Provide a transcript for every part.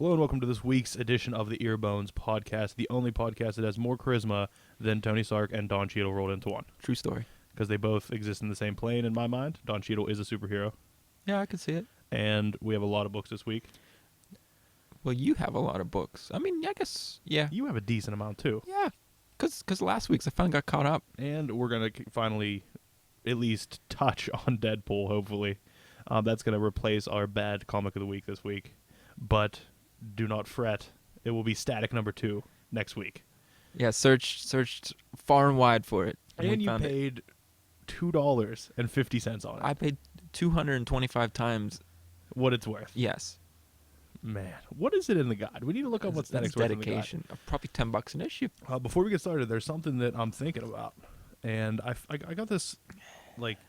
Hello and welcome to this week's edition of the Earbones podcast, the only podcast that has more charisma than Tony Stark and Don Cheadle rolled into one. True story. Because they both exist in the same plane in my mind. Don Cheadle is a superhero. Yeah, I can see it. And we have a lot of books this week. Well, you have a lot of books. I mean, I guess, yeah. You have a decent amount too. Yeah, because last week's I finally got caught up. And we're going to finally at least touch on Deadpool, hopefully. That's going to replace our bad comic of the week this week. But do not fret. It will be Static number 2 next week. Yeah, searched far and wide for it. And you paid $2.50 on it. I paid 225 times. What it's worth. Yes. Man, what is it in the guide? We need to look up what Static's worth in the guide. Dedication. Probably $10 an issue. Before we get started, there's something that I'm thinking about. And I got this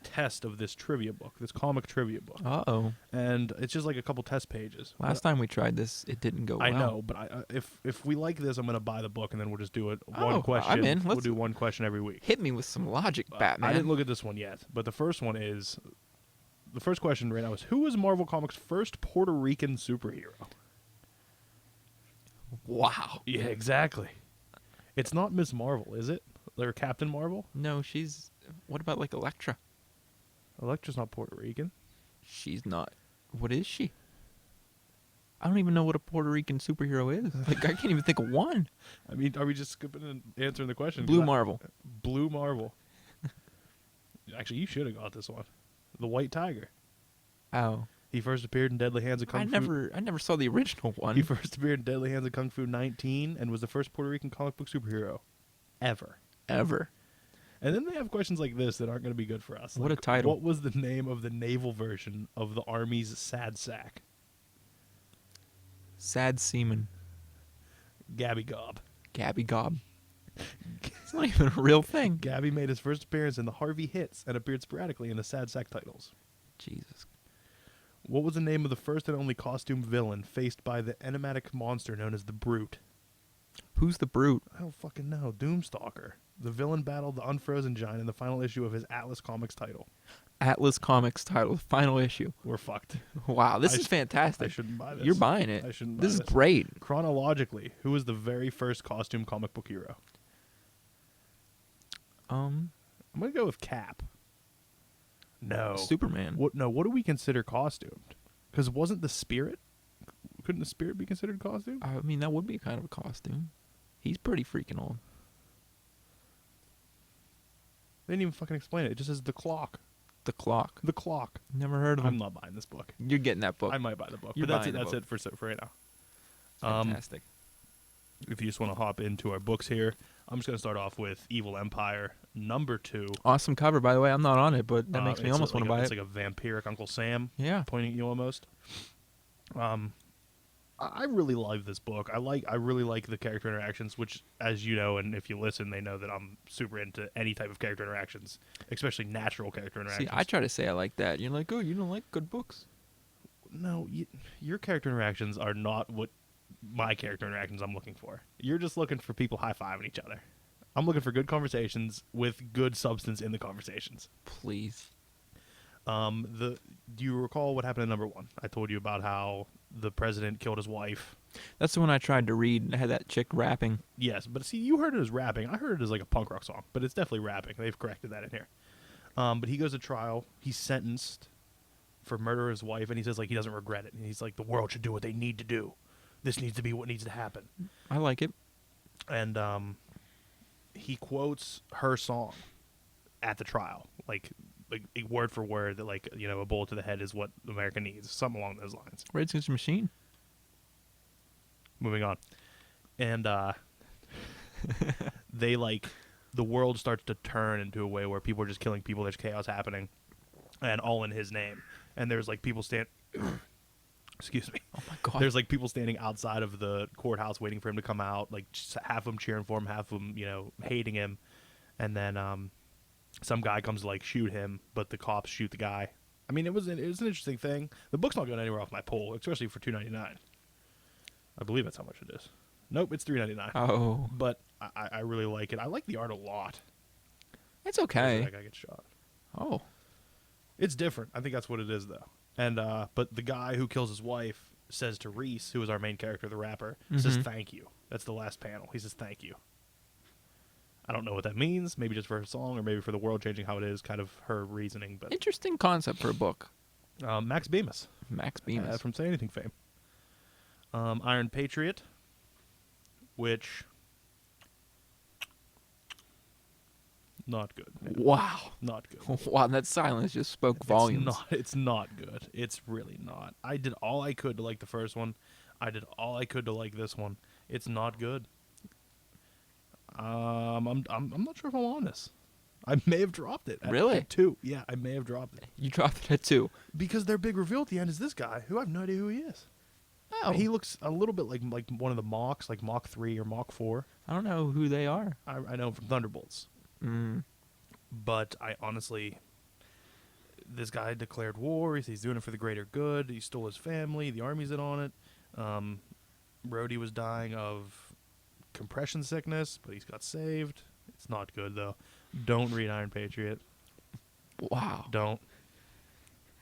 test of this trivia book, this comic trivia book. Uh-oh. And it's just like a couple test pages. Last time we tried this, it didn't go well. I know, but if we like this, I'm going to buy the book and then we'll just do it one question. I'm in. We'll do one question every week. Hit me with some logic, Batman. I didn't look at this one yet, but the first question right now is, who was Marvel Comics' first Puerto Rican superhero? Wow. Yeah, exactly. It's not Miss Marvel, is it? Or Captain Marvel? No, she's... What about, like, Elektra? Elektra's not Puerto Rican. She's not. What is she? I don't even know what a Puerto Rican superhero is. Like, I can't even think of one. I mean, are we just skipping and answering the question? Blue Marvel. Blue Marvel. Actually, you should have got this one. The White Tiger. Oh. He first appeared in Deadly Hands of Kung Fu. I never saw the original one. He first appeared in Deadly Hands of Kung Fu 19 and was the first Puerto Rican comic book superhero ever. And then they have questions like this that aren't going to be good for us. What a title. What was the name of the naval version of the Army's Sad Sack? Sad Seaman. Gabby Gob. Gabby Gob. It's not even a real thing. Gabby made his first appearance in the Harvey Hits and appeared sporadically in the Sad Sack titles. Jesus. What was the name of the first and only costume villain faced by the enigmatic monster known as the Brute? Who's the Brute? I don't fucking know. Doomstalker. The villain battled the Unfrozen Giant in the final issue of his Atlas Comics title. Atlas Comics title, final issue. We're fucked. Wow, this is fantastic. I shouldn't buy this. You're buying it. I shouldn't buy this. This Is great. Chronologically, who was the very first costume comic book hero? I'm going to go with Cap. No. Superman. What do we consider costumed? Because wasn't the Spirit? Couldn't the Spirit be considered costume? I mean, that would be kind of a costume. He's pretty freaking old. They didn't even fucking explain it. It just says the clock. The Clock. The clock. Never heard of him. I'm not buying this book. You're getting that book. I might buy the book. You're but that's buying it. the That's book. it for right now. Fantastic. If you just want to hop into our books here, I'm just going to start off with Evil Empire number 2. Awesome cover, by the way. I'm not on it, but that makes me almost want to buy it. It's like a vampiric Uncle Sam. Yeah. Pointing at you almost. I really love this book. I really like the character interactions, which, as you know, and if you listen, they know that I'm super into any type of character interactions, especially natural character interactions. See, I try to say I like that. You're like, oh, you don't like good books. No, your character interactions are not what my character interactions I'm looking for. You're just looking for people high-fiving each other. I'm looking for good conversations with good substance in the conversations. Please. Do you recall what happened in number 1? I told you about how the president killed his wife. That's the one I tried to read. I had that chick rapping. Yes, but see, you heard it as rapping. I heard it as like a punk rock song, but it's definitely rapping. They've corrected that in here. But he goes to trial. He's sentenced for murder of his wife, and he says like he doesn't regret it. And he's like, the world should do what they need to do. This needs to be what needs to happen. I like it. And he quotes her song at the trial, like word for word, that a bullet to the head is what America needs, something along those lines. Rage Against the Machine. Moving on, and they the world starts to turn into a way where people are just killing people. There's chaos happening, and all in his name. And there's people excuse me. Oh my God. There's people standing outside of the courthouse waiting for him to come out. Just half of them cheering for him, half of them hating him, and then some guy comes to shoot him, but the cops shoot the guy. I mean, it was an interesting thing. The book's not going anywhere off my pull, especially for $2.99. I believe that's how much it is. Nope, it's $3.99. Oh, But I really like it. I like the art a lot. it's okay. That guy gets shot. Oh, It's different. I think that's what it is, though. And but the guy who kills his wife says to Reese, who is our main character, the rapper, says Mhm. thank you. That's the last panel. He says thank you. I don't know what that means. Maybe just for her song, or maybe for the world changing how it is. Kind of her reasoning. But Interesting concept for a book. Max Bemis, Max Bemis. from Say Anything fame. Iron Patriot, which not good. Man. Wow. Not good. Wow, that silence just spoke volumes. It's not good. It's really not. I did all I could to like the first one. I did all I could to like this one. It's not good. I'm not sure if I'm on this. I may have dropped it. Really? At 2. Yeah, I may have dropped it. You dropped it at 2. Because their big reveal at the end is this guy, who I have no idea who he is. Oh. He looks a little bit like one of the Machs, like Mach 3 or Mach 4. I don't know who they are. I know him from Thunderbolts. Mm. But I honestly, this guy declared war. He's doing it for the greater good. He stole his family. The army's in on it. Rhodey was dying of compression sickness, but he's got saved. It's not good, though. Don't read Iron Patriot. Wow. Don't.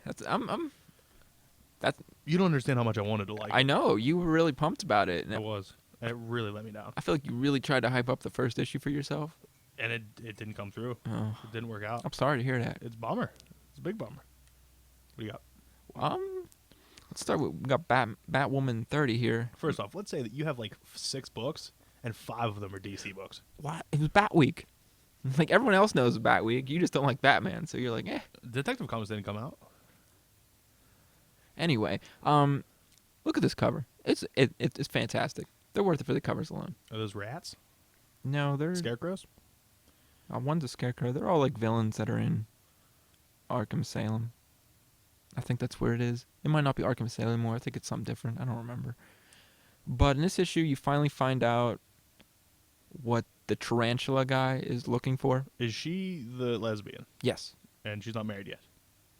That's You don't understand how much I wanted to like I it. know you were really pumped about it. And I was. And it really let me down. I feel like you really tried to hype up the first issue for yourself. And it didn't come through. Oh, It didn't work out. I'm sorry to hear that. It's a bummer. It's a big bummer. What do you got? Let's start with we got Batwoman 30 here. First off, let's say that you have like 6 books, and 5 of them are DC books. What? It was Bat Week. Like everyone else knows Bat Week. You just don't like Batman, so you're like, eh. Detective Comics didn't come out. Anyway, look at this cover. It's fantastic. They're worth it for the covers alone. Are those rats? No, they're Scarecrows? one's a scarecrow. They're all like villains that are in Arkham Asylum. I think that's where it is. It might not be Arkham Asylum anymore. I think it's something different. I don't remember. But in this issue, you finally find out what the tarantula guy is looking for. Is she the lesbian? Yes. And she's not married yet.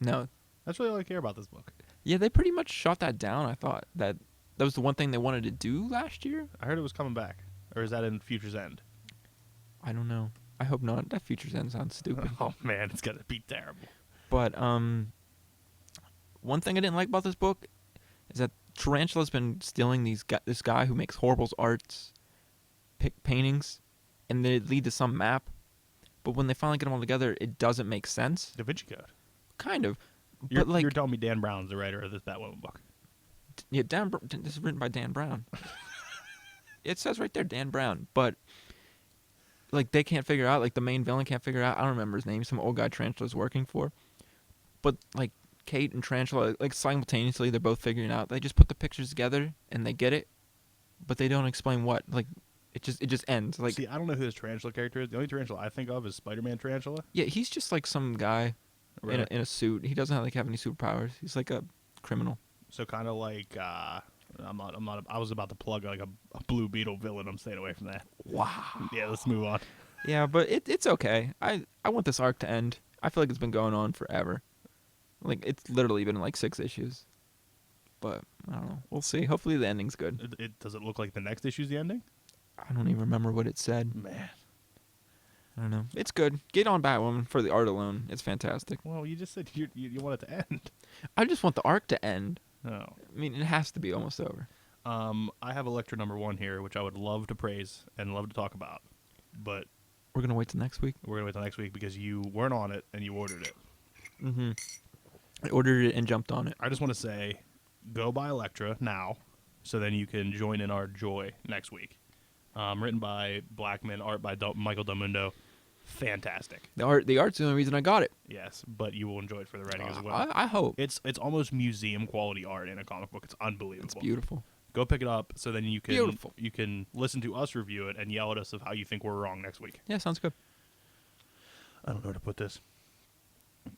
No. That's really all I care about this book. Yeah, they pretty much shot that down. I thought that was the one thing they wanted to do last year. I heard it was coming back. Or is that in Future's End? I don't know. I hope not. That Future's End sounds stupid. Oh, man, it's going to be terrible. But one thing I didn't like about this book is that Tarantula's been stealing this guy who makes horrible arts paintings, and they lead to some map. But when they finally get them all together, it doesn't make sense. Da Vinci Code. Kind of. You're, But like, you're telling me Dan Brown's the writer of this Batwoman book. yeah, this is written by Dan Brown. It says right there, Dan Brown. But like, they can't figure out. Like, the main villain can't figure out. I don't remember his name. Some old guy Tarantula's working for. But like, Kate and Tarantula, like simultaneously, they're both figuring out. They just put the pictures together and they get it, but they don't explain what. Like, it just ends. Like, See, I don't know who this tarantula character is. The only tarantula I think of is Spider-Man Tarantula. yeah, he's just like some guy Really? in a suit. He doesn't have any superpowers. He's like a criminal. So kind of like I was about to plug like a Blue Beetle villain. I'm staying away from that. Wow. Yeah, let's move on. Yeah, but it's okay. I want this arc to end. I feel like it's been going on forever. Like, it's literally been like 6 issues. But I don't know. We'll see. Hopefully the ending's good. Does it look like the next issue's the ending? I don't even remember what it said. Man. I don't know. It's good. Get on Batwoman for the art alone. It's fantastic. Well, you just said you want it to end. I just want the arc to end. Oh. I mean, it has to be almost over. I have Elektra #1 here, which I would love to praise and love to talk about, but We're going to wait till next week? we're gonna wait till next week because you weren't on it and you ordered it. Mm-hmm. I ordered it and jumped on it. I just want to say, go buy Elektra now, so then you can join in our joy next week. Written by Blackman, art by Michael Del Mundo. Fantastic. The art's the only reason I got it. Yes, but you will enjoy it for the writing as well. I hope. It's almost museum quality art in a comic book. It's unbelievable. It's beautiful. Go pick it up so then you can Beautiful. you can listen to us review it and yell at us of how you think we're wrong next week. Yeah, sounds good. I don't know where to put this.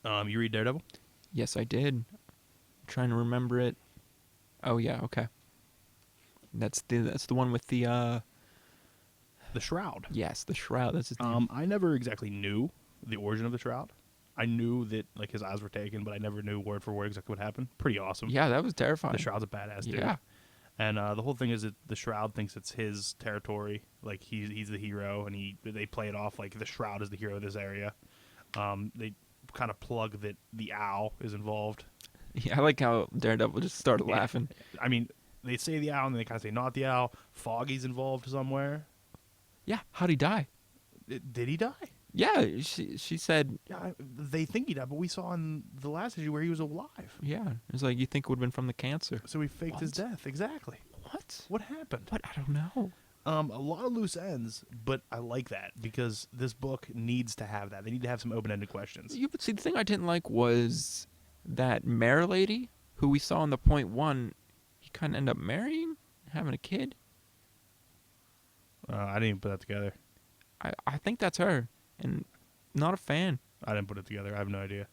You read Daredevil? Yes, I did. I'm trying to remember it. Oh yeah, okay. That's the one with the The Shroud. yes, the Shroud. That's his name. I never exactly knew the origin of the Shroud. I knew that like his eyes were taken, but I never knew word for word exactly what happened. Pretty awesome. Yeah, that was terrifying. The Shroud's a badass dude. Yeah. And the whole thing is that the Shroud thinks it's his territory. Like he's the hero, and they play it off like the Shroud is the hero of this area. They kind of plug that the Owl is involved. Yeah, I like how Daredevil just started laughing. I mean, they say the owl and then they kind of say not the owl. Foggy's involved somewhere. Yeah, how'd he die? Did he die? Yeah, she said. Yeah, they think he died, but we saw in the last issue where he was alive. Yeah, it's like you think it would have been from the cancer. So he faked his What? death. Exactly. What? What happened? What? I don't know. A lot of loose ends, but I like that because this book needs to have that. They need to have some open-ended questions. You see, the thing I didn't like was that mare lady who we saw in the point one. He kind of ended up marrying, having a kid. I didn't even put that together. I think that's her, and not a fan. I didn't put it together. I have no idea.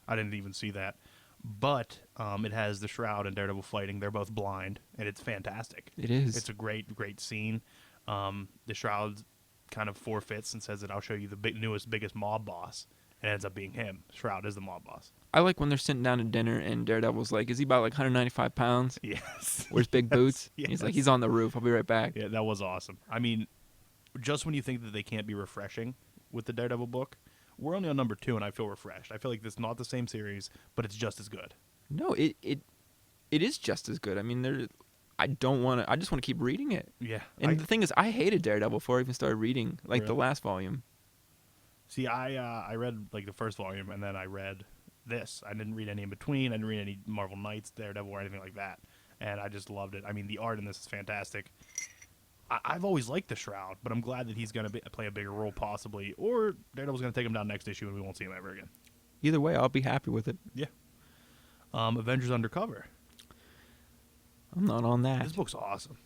I didn't even see that. But it has the Shroud and Daredevil fighting. They're both blind, and it's fantastic. It is. It's a great, great scene. The Shroud kind of forfeits and says that I'll show you the newest, biggest mob boss. It ends up being him. Shroud is the mob boss. I like when they're sitting down to dinner and Daredevil's like, is he about like 195 pounds? Yes. Wears big boots. Yes. He's like, he's on the roof. I'll be right back. Yeah, that was awesome. I mean, just when you think that they can't be refreshing with the Daredevil book, we're only on number 2, and I feel refreshed. I feel like this is not the same series, but it's just as good. No, it is just as good. I mean, I don't want to. I just want to keep reading it. Yeah. And the thing is, I hated Daredevil before I even started reading the Really? last volume. See, I read like the first volume, and then I read this. I didn't read any in between. I didn't read any Marvel Knights, Daredevil, or anything like that. And I just loved it. I mean, the art in this is fantastic. I've always liked the Shroud, but I'm glad that he's going to play a bigger role possibly, or Daredevil's going to take him down next issue and we won't see him ever again. Either way, I'll be happy with it. Yeah. Avengers Undercover. I'm not on that. This book's awesome.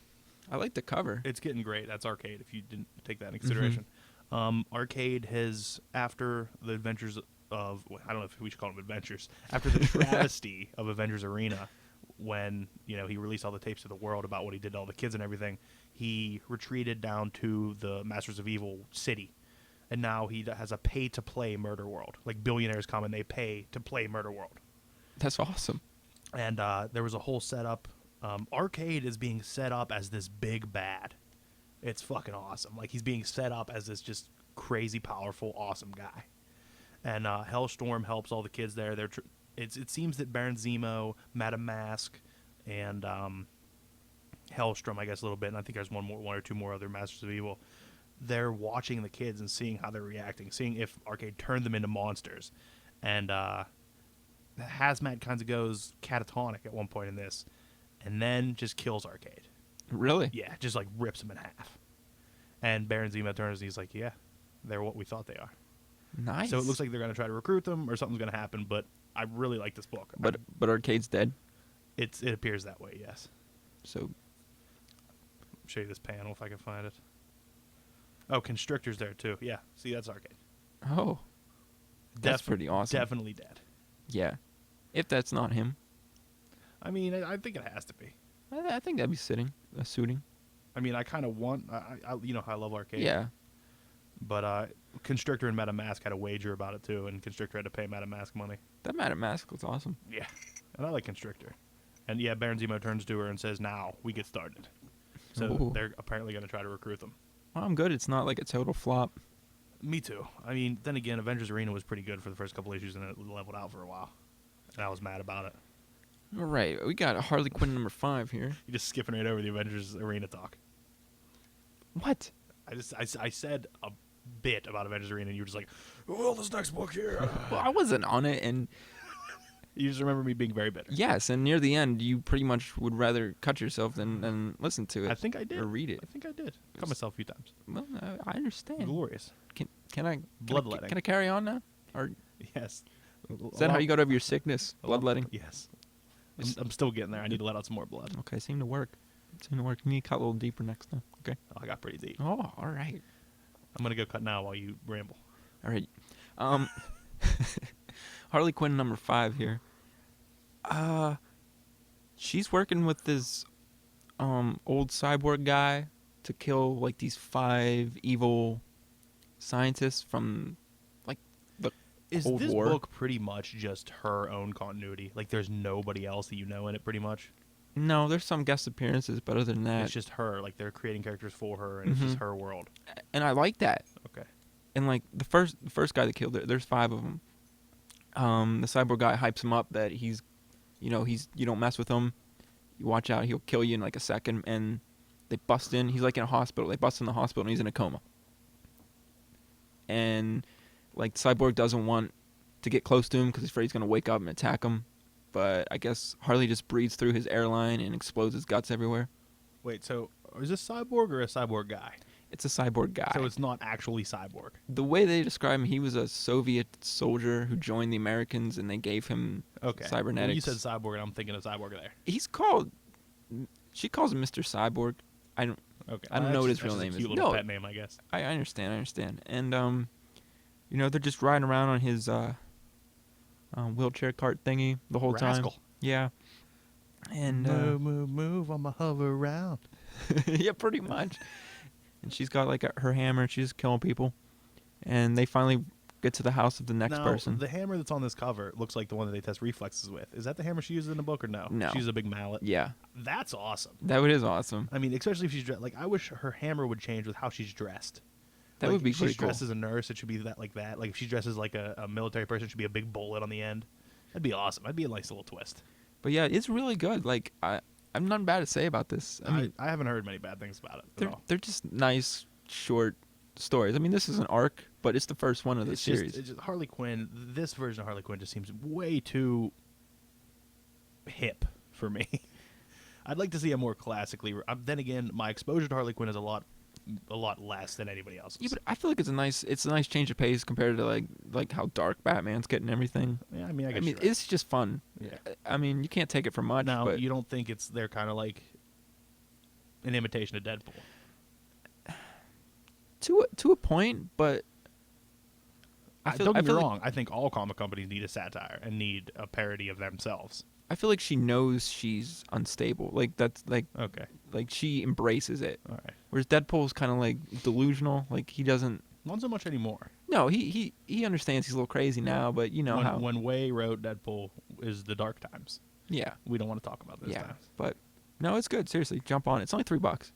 I like the cover. It's getting great. That's Arcade, if you didn't take that into consideration. Arcade has, after the adventures of, I don't know if we should call them adventures, after the travesty of Avengers Arena, when he released all the tapes to the world about what he did to all the kids and everything, he retreated down to the Masters of Evil city, and now he has a pay-to-play Murder World. Like, billionaires come and they pay to play Murder World. That's awesome. And there was a whole setup. Arcade is being set up as this big bad. It's fucking awesome. Like, he's being set up as this just crazy, powerful, awesome guy. And Hellstorm helps all the kids there. It seems that Baron Zemo, Madame Mask, and Hellstrom, I guess, a little bit, and I think there's one or two more other Masters of Evil. They're watching the kids and seeing how they're reacting, seeing if Arcade turned them into monsters. And Hazmat kind of goes catatonic at one point in this, and then just kills Arcade. Really? Yeah, just like rips him in half. And Baron Zemo turns and he's like, yeah, they're what we thought they are. Nice. So it looks like they're going to try to recruit them or something's going to happen, but I really like this book. But Arcade's dead. It appears that way, yes. So Show you this panel if I can find it. Oh, Constrictor's there too. Yeah, see, that's Arcade. oh, that's pretty awesome. Definitely dead. Yeah, if that's not him, I mean, I think it has to be. I think that'd be suiting. I mean, I kind of want, I love Arcade. Yeah. But Constrictor and Madame Mask had a wager about it too, and Constrictor had to pay Madame Mask money. That Madame Mask was awesome. Yeah, and I like Constrictor. And yeah, Baron Zemo turns to her and says, "Now we get started." So Ooh. they're apparently going to try to recruit them. Well, I'm good. It's not like a total flop. Me too. I mean, then again, Avengers Arena was pretty good for the first couple issues, and it leveled out for a while. And I was mad about it. All right, we got Harley Quinn number 5 here. You're just skipping right over the Avengers Arena talk. What? I said a bit about Avengers Arena, and you were just like, "Well, this next book here." Well, I wasn't on it, and You just remember me being very bitter. yes, and near the end, you pretty much would rather cut yourself than listen to it. I think I did. Or read it. I think I did. Cut myself a few times. Well, I understand. Glorious. Can I Bloodletting. Can I carry on now? Or Yes. is that how you got over your sickness? Bloodletting. Yes. I'm still getting there. I need to let out some more blood. Okay, seemed to work. You need to cut a little deeper next time. Okay. Oh, I got pretty deep. Oh, all right. I'm going to go cut now while you ramble. All right. Harley Quinn number 5 here. She's working with this old cyborg guy to kill like these 5 evil scientists from like the Is Cold this War. book pretty much just her own continuity? Like, there's nobody else that you know in it, pretty much? No, there's some guest appearances, but other than that, It's just her. Like, they're creating characters for her, and it's just Mhm. her world. and I like that. Okay. And like the first guy that killed her, there's 5 of them. The cyborg guy hypes him up that he's you don't mess with him. You watch out, he'll kill you in like a second. And they bust in. He's like in a hospital. They bust in the hospital, and he's in a coma. And like Cyborg doesn't want to get close to him because he's afraid he's gonna wake up and attack him. But I guess Harley just breathes through his airline and explodes his guts everywhere. Wait, so is this Cyborg or a Cyborg guy? It's a cyborg guy. So it's not actually Cyborg. The way they describe him, he was a Soviet soldier who joined the Americans, and they gave him cybernetics. When you said Cyborg, and I'm thinking of Cyborg there. He's called. She calls him Mr. Cyborg. I don't know what his real name is. Cute little pet name, I guess. I understand. And they're just riding around on his wheelchair cart thingy the whole Rascal. time. Yeah. And move, I'ma hover around. yeah, pretty much. And she's got like her hammer, and she's just killing people. And they finally get to the house of the next person. The hammer that's on this cover looks like the one that they test reflexes with. Is that the hammer she uses in the book or no? No. She uses a big mallet. Yeah. That's awesome. That is awesome. I mean, especially if she's dressed. Like, I wish her hammer would change with how she's dressed. That would be if pretty she's cool. dressed as a nurse, it should be that like that. Like if she dresses like a military person, it should be a big bullet on the end. That'd be awesome. That'd be a nice little twist. But yeah, it's really good. Like I'm nothing bad to say about this. I mean, I haven't heard many bad things about it at all. They're just nice, short stories. I mean, this is an arc, but it's the first one of the series. It's just Harley Quinn. This version of Harley Quinn just seems way too hip for me. I'd like to see a more classically. Then again, my exposure to Harley Quinn is a lot less than anybody else's. Yeah, but I feel like it's a nice change of pace compared to like how dark Batman's getting everything. Yeah, I mean, I it's just fun. Yeah. I mean, you can't take it for much. Now, but you don't think they're kind of like an imitation of Deadpool? To a point, but don't get me wrong. I think all comic companies need a satire and need a parody of themselves. I feel like she knows she's unstable. Like that's like Okay. Like she embraces it. All right. Whereas Deadpool's kind of like delusional. Like he doesn't. Not so much anymore. No, he understands he's a little crazy now, but you know how when Way wrote Deadpool is the dark times. Yeah. We don't want to talk about those times. But no, it's good. Seriously, jump on. It's only $3.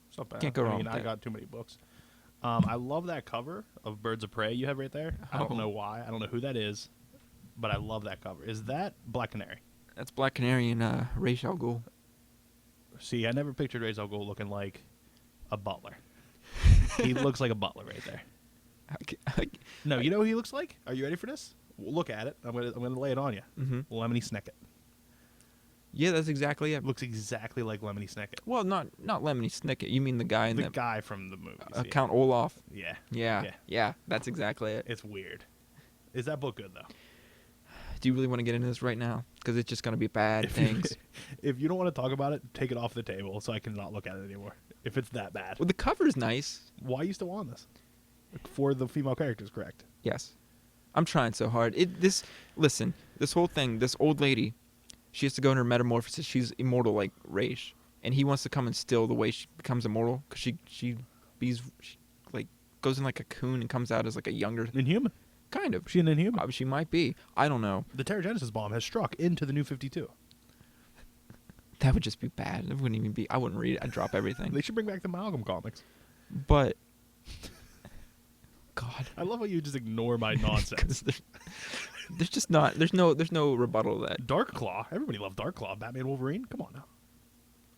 It's not bad. Can't go wrong I mean, with I that. got too many books. I love that cover of Birds of Prey you have right there. I don't know why. I don't know who that is, but I love that cover. Is that Black Canary? That's Black Canary and Ra's al Ghul. See, I never pictured Ra's al Ghul looking like a butler. He looks like a butler right there. No, you know who he looks like? Are you ready for this? Well, look at it. I'm gonna lay it on you. Mm-hmm. Lemony Snicket. Yeah, that's exactly it. Looks exactly like Lemony Snicket. Well, not Lemony Snicket. You mean the guy in The guy from the movies. Count Olaf? Yeah. Yeah. That's exactly it. It's weird. Is that book good though? Do you really want to get into this right now? Because it's just gonna be bad things. If you don't want to talk about it, take it off the table so I can not look at it anymore. If it's that bad. Well, the cover's nice. Why are you still on this? For the female characters, correct? Yes. I'm trying so hard. Listen, this whole thing, this old lady, she has to go in her metamorphosis. She's immortal like Raish, and he wants to come and steal the way she becomes immortal because she like goes in like a cocoon and comes out as like a younger Inhuman. kind of. She an Inhuman. She might be. I don't know. The Terrigenesis bomb has struck into the New 52. That would just be bad. It wouldn't even be. I wouldn't read it. I'd drop everything. They should bring back the Amalgam comics. But God, I love how you just ignore my nonsense. there's just not. There's no rebuttal to that. Dark Claw. Everybody loved Dark Claw. Batman, Wolverine. Come on now.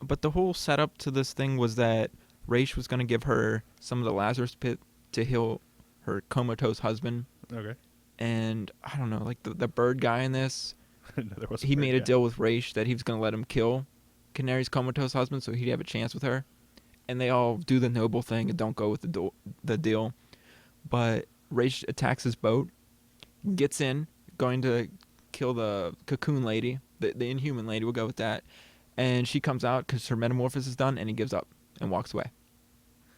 But the whole setup to this thing was that Raish was going to give her some of the Lazarus Pit to heal her comatose husband. Okay. And I don't know, like the bird guy in this, No, he made a deal with Raish that he was going to let him kill Canary's comatose husband so he'd have a chance with her. And they all do the noble thing and don't go with the deal. But Raish attacks his boat, gets in, going to kill the cocoon lady, the Inhuman lady, we'll go with that. And she comes out because her metamorphosis is done, and he gives up and walks away.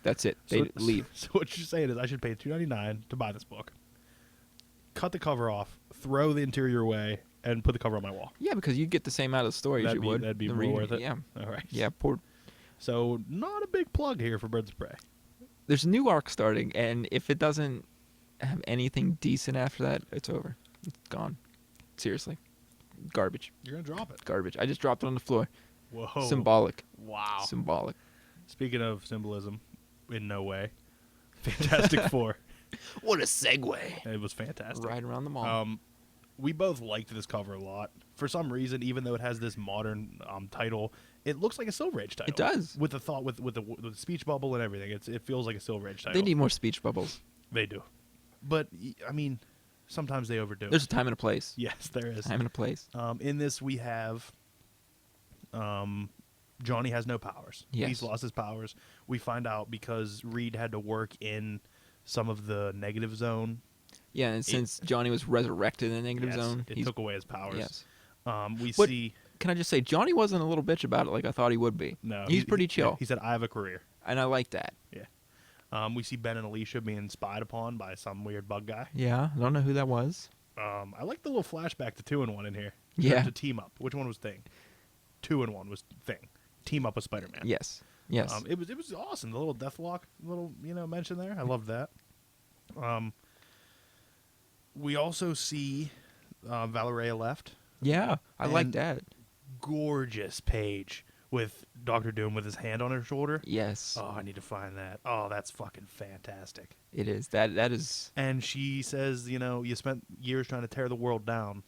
That's it. They leave. So what you're saying is I should pay $2.99 to buy this book, cut the cover off, throw the interior away, and put the cover on my wall. Yeah, because you get the same out of the story as you would. That'd be the more reading. worth it. Yeah. All right. Yeah, poor. So not a big plug here for Birds of Prey. There's a new arc starting, and if it doesn't have anything decent after that, it's over. It's gone. Seriously. Garbage. You're going to drop it. Garbage. I just dropped it on the floor. Whoa. Symbolic. Wow. Symbolic. Speaking of symbolism, in no way, Fantastic Four. What a segue. It was fantastic. Right around the mall. We both liked this cover a lot. for some reason, even though it has this modern title, it looks like a Silver Age title. It does. With the thought, with the speech bubble and everything. It feels like a Silver Age title. They need more speech bubbles. They do. But, I mean, sometimes they overdo There's it. a time and a place. Yes, there is. Time and a place. In this, we have Johnny has no powers. Yes. He's lost his powers. We find out because Reed had to work in some of the negative zone. Yeah, and since Johnny was resurrected in the negative Yes, zone, it took away his powers. Yes. We But- see... Can I just say, Johnny wasn't a little bitch about it like I thought he would be. No, He's pretty chill. He said, I have a career. And I like that. Yeah. We see Ben and Alicia being spied upon by some weird bug guy. Yeah, I don't know who that was. I like the little flashback to 2-in-1 in here. Yeah. To team up. Which one was Thing? 2-in-1 was Thing. Team up with Spider-Man. Yes. Yes. It was awesome. The little Deathlock little mention there. I loved that. We also see Valeria left. yeah, I like and- that. Gorgeous page with Doctor Doom with his hand on her shoulder. Yes, Oh, I need to find that. Oh, that's fucking fantastic. it is. That is. And she says, you spent years trying to tear the world down.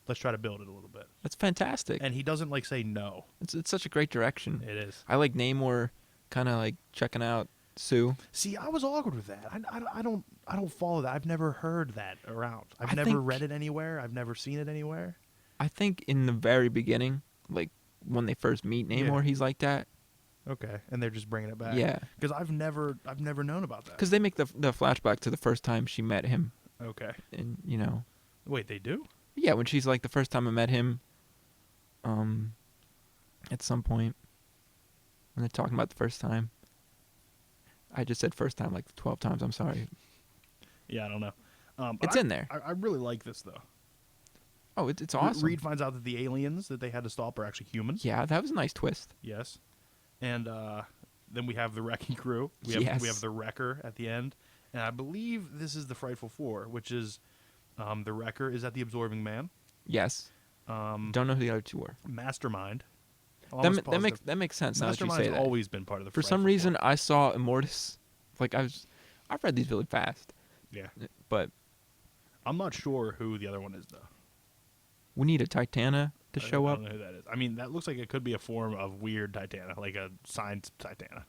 Let's try to build it a little bit. That's fantastic. And he doesn't say no. It's such a great direction. It is. I like Namor kind of like checking out Sue. See, I was awkward with that. I don't follow that. I've never heard that around. I've I never think- read it anywhere. I've never seen it anywhere. I think in the very beginning, like when they first meet Namor, Yeah. he's like that. Okay, and they're just bringing it back. Yeah, because I've never known about that. because they make the flashback to the first time she met him, Okay, and wait, they do? yeah, when she's like the first time I met him, at some point when they're talking about the first time. I just said first time like 12 times. I'm sorry. Yeah, I don't know. But It's in there. I really like this though. Oh, it's awesome. Reed finds out that the aliens that they had to stop are actually humans. Yeah, that was a nice twist. Yes, and then we have the wrecking crew. We Yes. have the Wrecker at the end, and I believe this is the Frightful Four, which is the Wrecker is at the Absorbing Man. Yes. Don't know who the other two were. Mastermind. That makes sense now that you Mastermind's say that. always been part of the. For some Frightful reason, Four. I saw Immortus. Like I've read these really fast, Yeah, but I'm not sure who the other one is though. we need a Titana to show I up. don't know who that is. I mean, that looks like it could be a form of weird Titana, like a science Titana.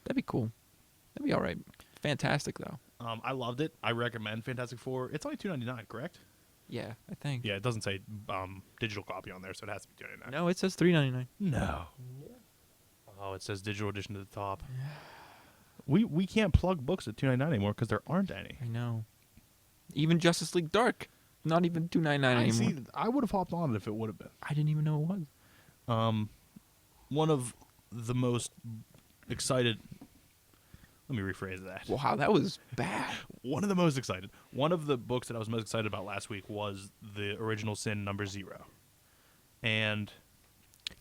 That'd be cool. That'd be all right. Fantastic though. I loved it. I recommend Fantastic Four. It's only $2.99, correct? Yeah, I think. Yeah, it doesn't say digital copy on there, so it has to be $2.99. No, it says $3.99. No. Oh, it says digital edition at the top. We can't plug books at $2.99 anymore because there aren't any. I know. Even Justice League Dark, not even $2.99 I anymore. see. I would have hopped on it if it would have been. I didn't even know it was. One of the most excited. Let me rephrase that. Wow, that was bad. One of the most excited. One of the books that I was most excited about last week was the Original Sin #0. And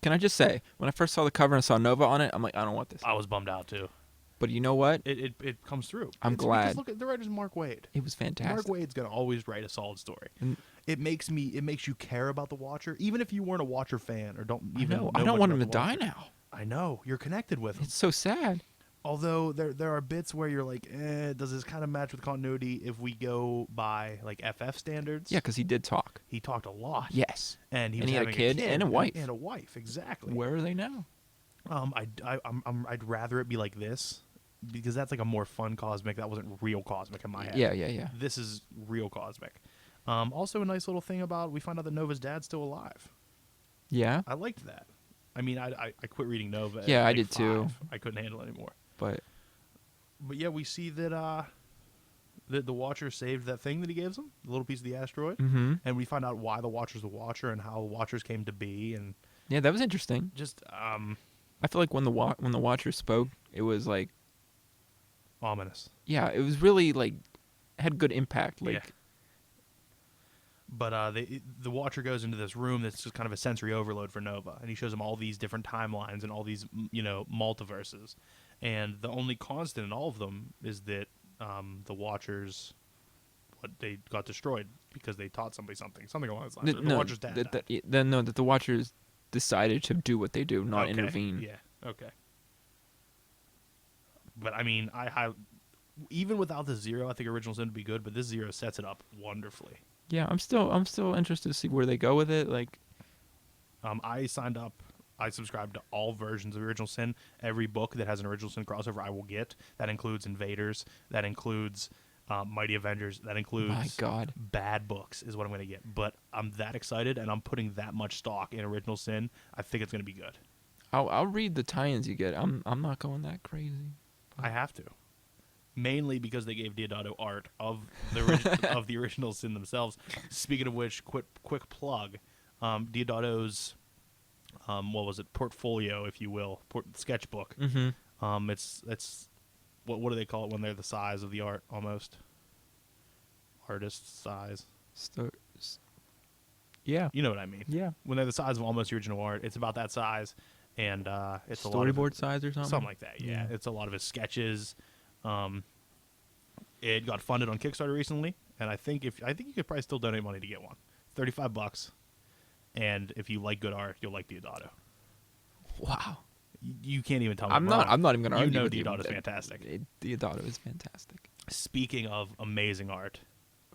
Can I just say, when I first saw the cover and saw Nova on it, I'm like, I don't want this. I was bummed out too. But you know what? It comes through. I'm It's glad. Because look at the writer's Mark Waid. It was fantastic. Mark Waid's gonna always write a solid story. And- It makes you care about the Watcher, even if you weren't a Watcher fan or don't I even. know. know I don't much want about him to the die Watcher. now. I know you're connected with him. It's so sad. Although there are bits where you're like, does this kind of match with continuity if we go by like FF standards? Yeah, because he did talk. He talked a lot. Yes. And he And was he had a having kid and a wife. And a wife, exactly. Where are they now? I'd rather it be like this because that's like a more fun cosmic. That wasn't real cosmic in my head. Yeah. This is real cosmic. Also, a nice little thing about we find out that Nova's dad's still alive. Yeah, I liked that. I mean, I quit reading Nova. Yeah, at I like did too. 5. I couldn't handle it anymore. but But yeah, we see that the Watcher saved that thing that he gives him, the little piece of the asteroid, and we find out why the Watcher's the Watcher and how the Watchers came to be, and yeah, that was interesting. just I feel like when the Watcher spoke, it was like, ominous. yeah, it was really like had good impact. Like, Yeah. But the Watcher goes into this room that's just kind of a sensory overload for Nova, and he shows him all these different timelines and all these multiverses, and the only constant in all of them is that the Watchers, they got destroyed because they taught somebody something along those lines. The Watcher's dad died. that the Watchers decided to do what they do, not Okay, intervene. Yeah. Okay. But I mean, even without the 0, I think Original Sin would be good. But this 0 sets it up wonderfully. Yeah, I'm still interested to see where they go with it. Like, I signed up. I subscribe to all versions of Original Sin. Every book that has an Original Sin crossover, I will get. That includes Invaders. That includes Mighty Avengers. That includes my God. bad books is what I'm going to get. But I'm that excited, and I'm putting that much stock in Original Sin. I think it's going to be good. I'll read the tie-ins you get. I'm not going that crazy. I have to. Mainly because they gave Diodato art of the of the Original Sin themselves. Speaking of which, quick plug, Diodato's what was it, portfolio, if you will, sketchbook. Mm-hmm. It's what do they call it when they're the size of the art almost? Artist size. Yeah. You know what I mean? Yeah. When they're the size of almost the original art, it's about that size, and it's Storyboard a lot of size or something. something like that. Yeah, it's a lot of his sketches. It got funded on Kickstarter recently, and I think you could probably still donate money to get one. $35, and if you like good art, you'll like Diodato. Wow. You can't even tell me. I'm not even gonna argue. You know with Diodato's fantastic. Diodato is fantastic. Speaking of amazing art,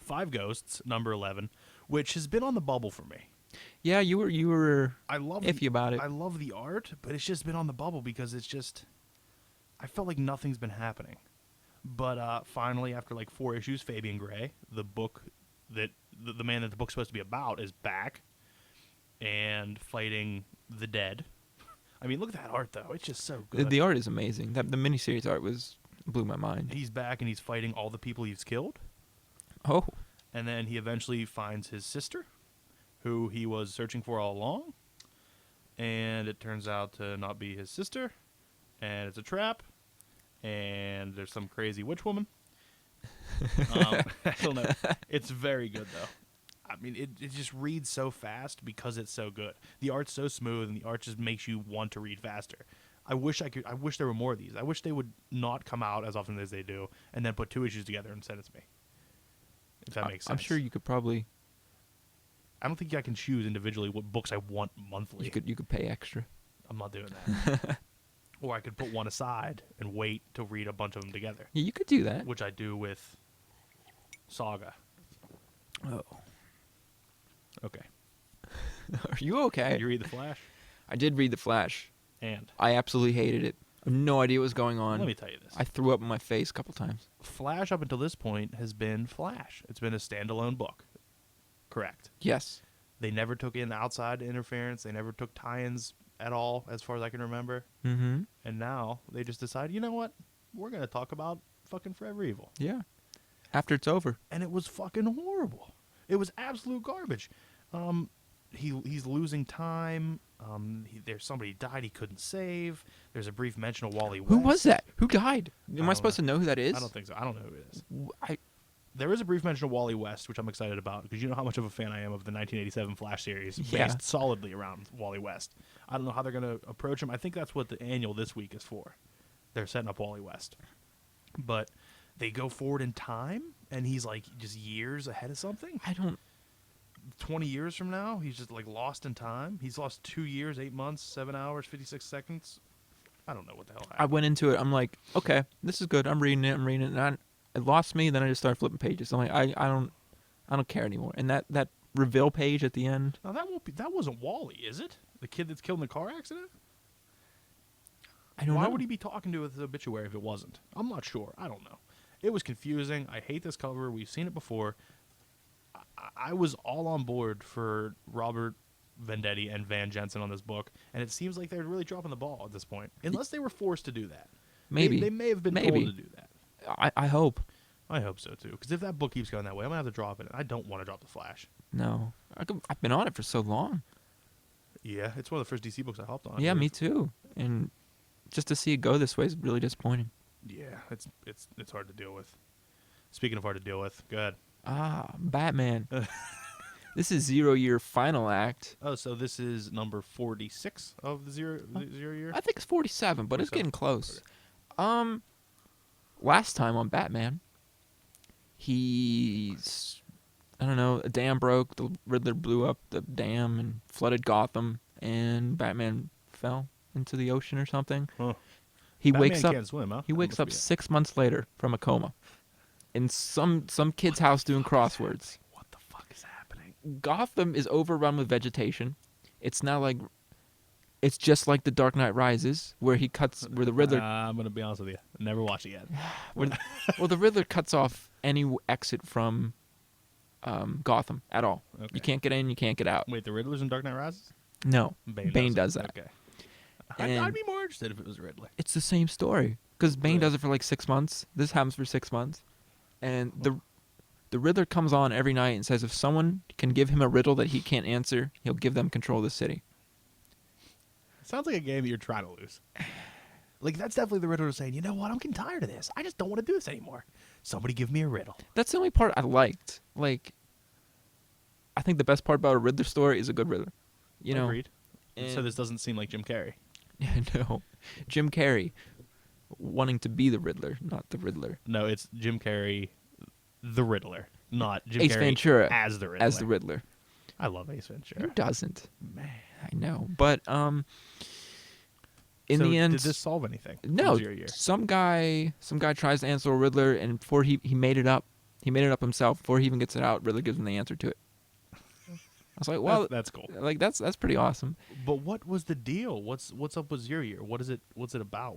Five Ghosts, number 11, which has been on the bubble for me. Yeah, you were I love iffy about it. I love the art, but it's just been on the bubble because it's just I felt like nothing's been happening. But finally, after like 4 issues, Fabian Gray, the book that the man that the book's supposed to be about, is back and fighting the dead. I mean, look at that art though; it's just so good. The art is amazing. The miniseries art blew my mind. He's back and he's fighting all the people he's killed. Oh, And then he eventually finds his sister, who he was searching for all along. And it turns out to not be his sister, and it's a trap. And there's some crazy witch woman. I don't know. It's very good though. I mean, it just reads so fast because it's so good. The art's so smooth, and the art just makes you want to read faster. I wish there were more of these. I wish they would not come out as often as they do, and then put 2 issues together and send it to me. If that makes sense. I'm sure you could probably. I don't think I can choose individually what books I want monthly. You could pay extra. I'm not doing that. Or I could put one aside and wait to read a bunch of them together, Yeah, you could do that. which I do with Saga. Oh, Okay. are you okay? You read The Flash? I did read The Flash. And I absolutely hated it. I have no idea what was going on. let me tell you this. I threw up in my face a couple times. Flash up until this point has been Flash. It's been a standalone book. Correct. Yes. They never took in outside interference. They never took tie-ins at all, as far as I can remember. Mm-hmm. And now they just decide, you know what? We're going to talk about fucking Forever Evil. Yeah. After it's over. And it was fucking horrible. It was absolute garbage. He's losing time. There's somebody died he couldn't save. There's a brief mention of Wally West. Who was that? Who died? Am I don't supposed to know who that is? I don't think so. I don't know who it is. I There is a brief mention of Wally West, which I'm excited about, because you know how much of a fan I am of the 1987 Flash series, Yeah. based solidly around Wally West. I don't know how they're going to approach him. I think that's what the annual this week is for. They're setting up Wally West. But they go forward in time, and he's like just years ahead of something. I don't. 20 years from now, he's just like lost in time. He's lost 2 years, 8 months, 7 hours, 56 seconds. I don't know what the hell happened. I went into it. I'm like, okay, this is good. I'm reading it. And it lost me. Then I just started flipping pages. I'm like, I don't care anymore. And that reveal page at the end. Now that wasn't Wally, is it? The kid that's killed in the car accident? I don't Why know. would he be talking to his obituary if it wasn't? I'm not sure. I don't know. It was confusing. I hate this cover. We've seen it before. I was all on board for Robert Venditti and Van Jensen on this book, and it seems like they're really dropping the ball at this point. Unless they were forced to do that. Maybe They may have been told to do that. I hope. I hope so, too. Because if that book keeps going that way, I'm going to have to drop it. I don't want to drop The Flash. No, I've been on it for so long. Yeah, it's one of the first DC books I hopped on. I Yeah, me believe. too. And just to see it go this way is really disappointing. Yeah, it's hard to deal with. Speaking of hard to deal with, go ahead. Batman. This is 0 Year Final Act. Oh, so this is number 46 of the zero year? I think it's 47, but it's 47? getting close. Last time on Batman, I don't know, a dam broke, the Riddler blew up the dam and flooded Gotham, and Batman fell into the ocean or something. Huh. He Batman wakes up. can't swim, huh? He That wakes must up be it. 6 months later from a coma, in some kid's house doing crosswords. What the fuck is happening? Gotham is overrun with vegetation. It's not like it's just like The Dark Knight Rises, where where the Riddler, I'm gonna be honest with you. Never watched it yet. well, the Riddler cuts off any exit from Gotham at all. Okay. You can't get in, you can't get out. Wait, the Riddler's in Dark Knight Rises? No, Bane does that. Okay. And I'd be more interested if it was Riddler. it's the same story because Bane Really? does it for like 6 months. This happens for 6 months, and the Riddler comes on every night and says if someone can give him a riddle that he can't answer, he'll give them control of the city. Sounds like a game that you're trying to lose. Like, that's definitely the Riddler saying, you know what, I'm getting tired of this. I just don't want to do this anymore. Somebody give me a riddle. That's the only part I liked. Like, I think the best part about a Riddler story is a good Riddler. You know. Agreed. And So this doesn't seem like Jim Carrey. no, Jim Carrey wanting to be the Riddler, not the Riddler. No, it's Jim Carrey, the Riddler, not Jim Ace Carrey Ventura as the Riddler. As the Riddler. I love Ace Ventura. Who doesn't? Man. I know, but in So the end, did this solve anything? no. 0 year. Some guy tries to answer a Riddler, and before he made it up, himself. Before he even gets it out, Riddler gives him the answer to it. I was like, well, that's cool. like that's pretty awesome. But what was the deal? What's up with 0 year? What's it about?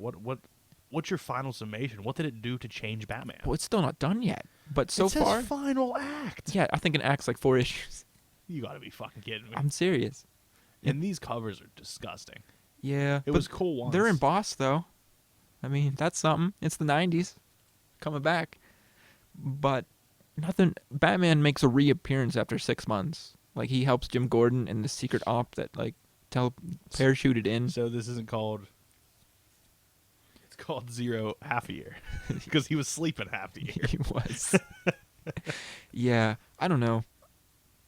What's your final summation? What did it do to change Batman? Well, it's still not done yet, but so it says far, final act. yeah, I think it acts like 4 issues. You got to be fucking kidding me. I'm serious. And these covers are disgusting. Yeah, It was cool once. They're embossed though. I mean, that's something. It's the '90s, coming back. But nothing. Batman makes a reappearance after 6 months. Like he helps Jim Gordon and the secret op that like parachuted in. So this isn't called. It's called 0 half a year because he was sleeping half the year. He was. Yeah, I don't know.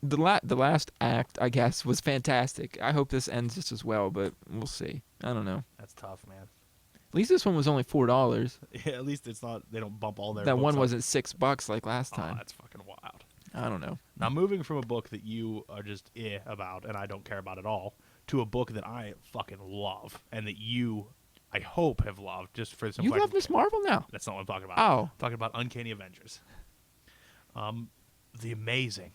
The last act, I guess, was fantastic. I hope this ends just as well, but we'll see. I don't know. That's tough, man. At least this one was only $4. Yeah, at least it's not. They don't bump all their. That books one up. wasn't $6 like last Oh, time. that's fucking wild. I don't know. Now moving from a book that you are just about and I don't care about at all to a book that I fucking love and that you, I hope, have loved just for some. You love Miss Marvel now? That's not what I'm talking about. Oh, I'm talking about Uncanny Avengers. The amazing.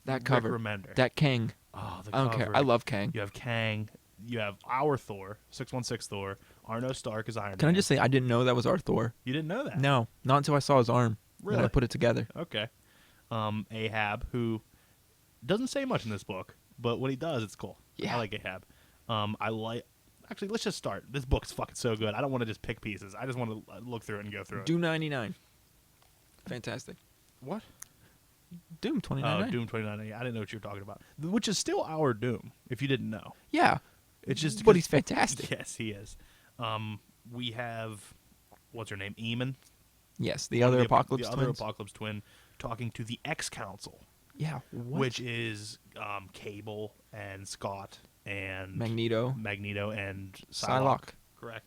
that cover. Rick Remender. That Kang. Oh, the I don't cover. care. I love Kang. You have Kang. You have our Thor, 616 Thor. Arno Stark is Iron Can Man. I just say I didn't know that was our Thor? You didn't know that? No, not until I saw his arm. Really? Then I put it together. Okay. Ahab, who doesn't say much in this book, but when he does, it's cool. Yeah. I like Ahab. I like. Actually, let's just start. This book's fucking so good. I don't want to just pick pieces. I just want to look through it and go through it. Doom 99. Fantastic. What? Doom 29. Oh, Doom 29. I didn't know what you were talking about. Which is still our Doom, if you didn't know. Yeah. It's just. But he's fantastic. Yes, he is. We have, what's her name? Eamon. Yes, the other Apocalypse The other twins. Apocalypse twin talking to the X-Council, Yeah. What? which is Cable and Scott and Magneto. and Psylocke. Correct.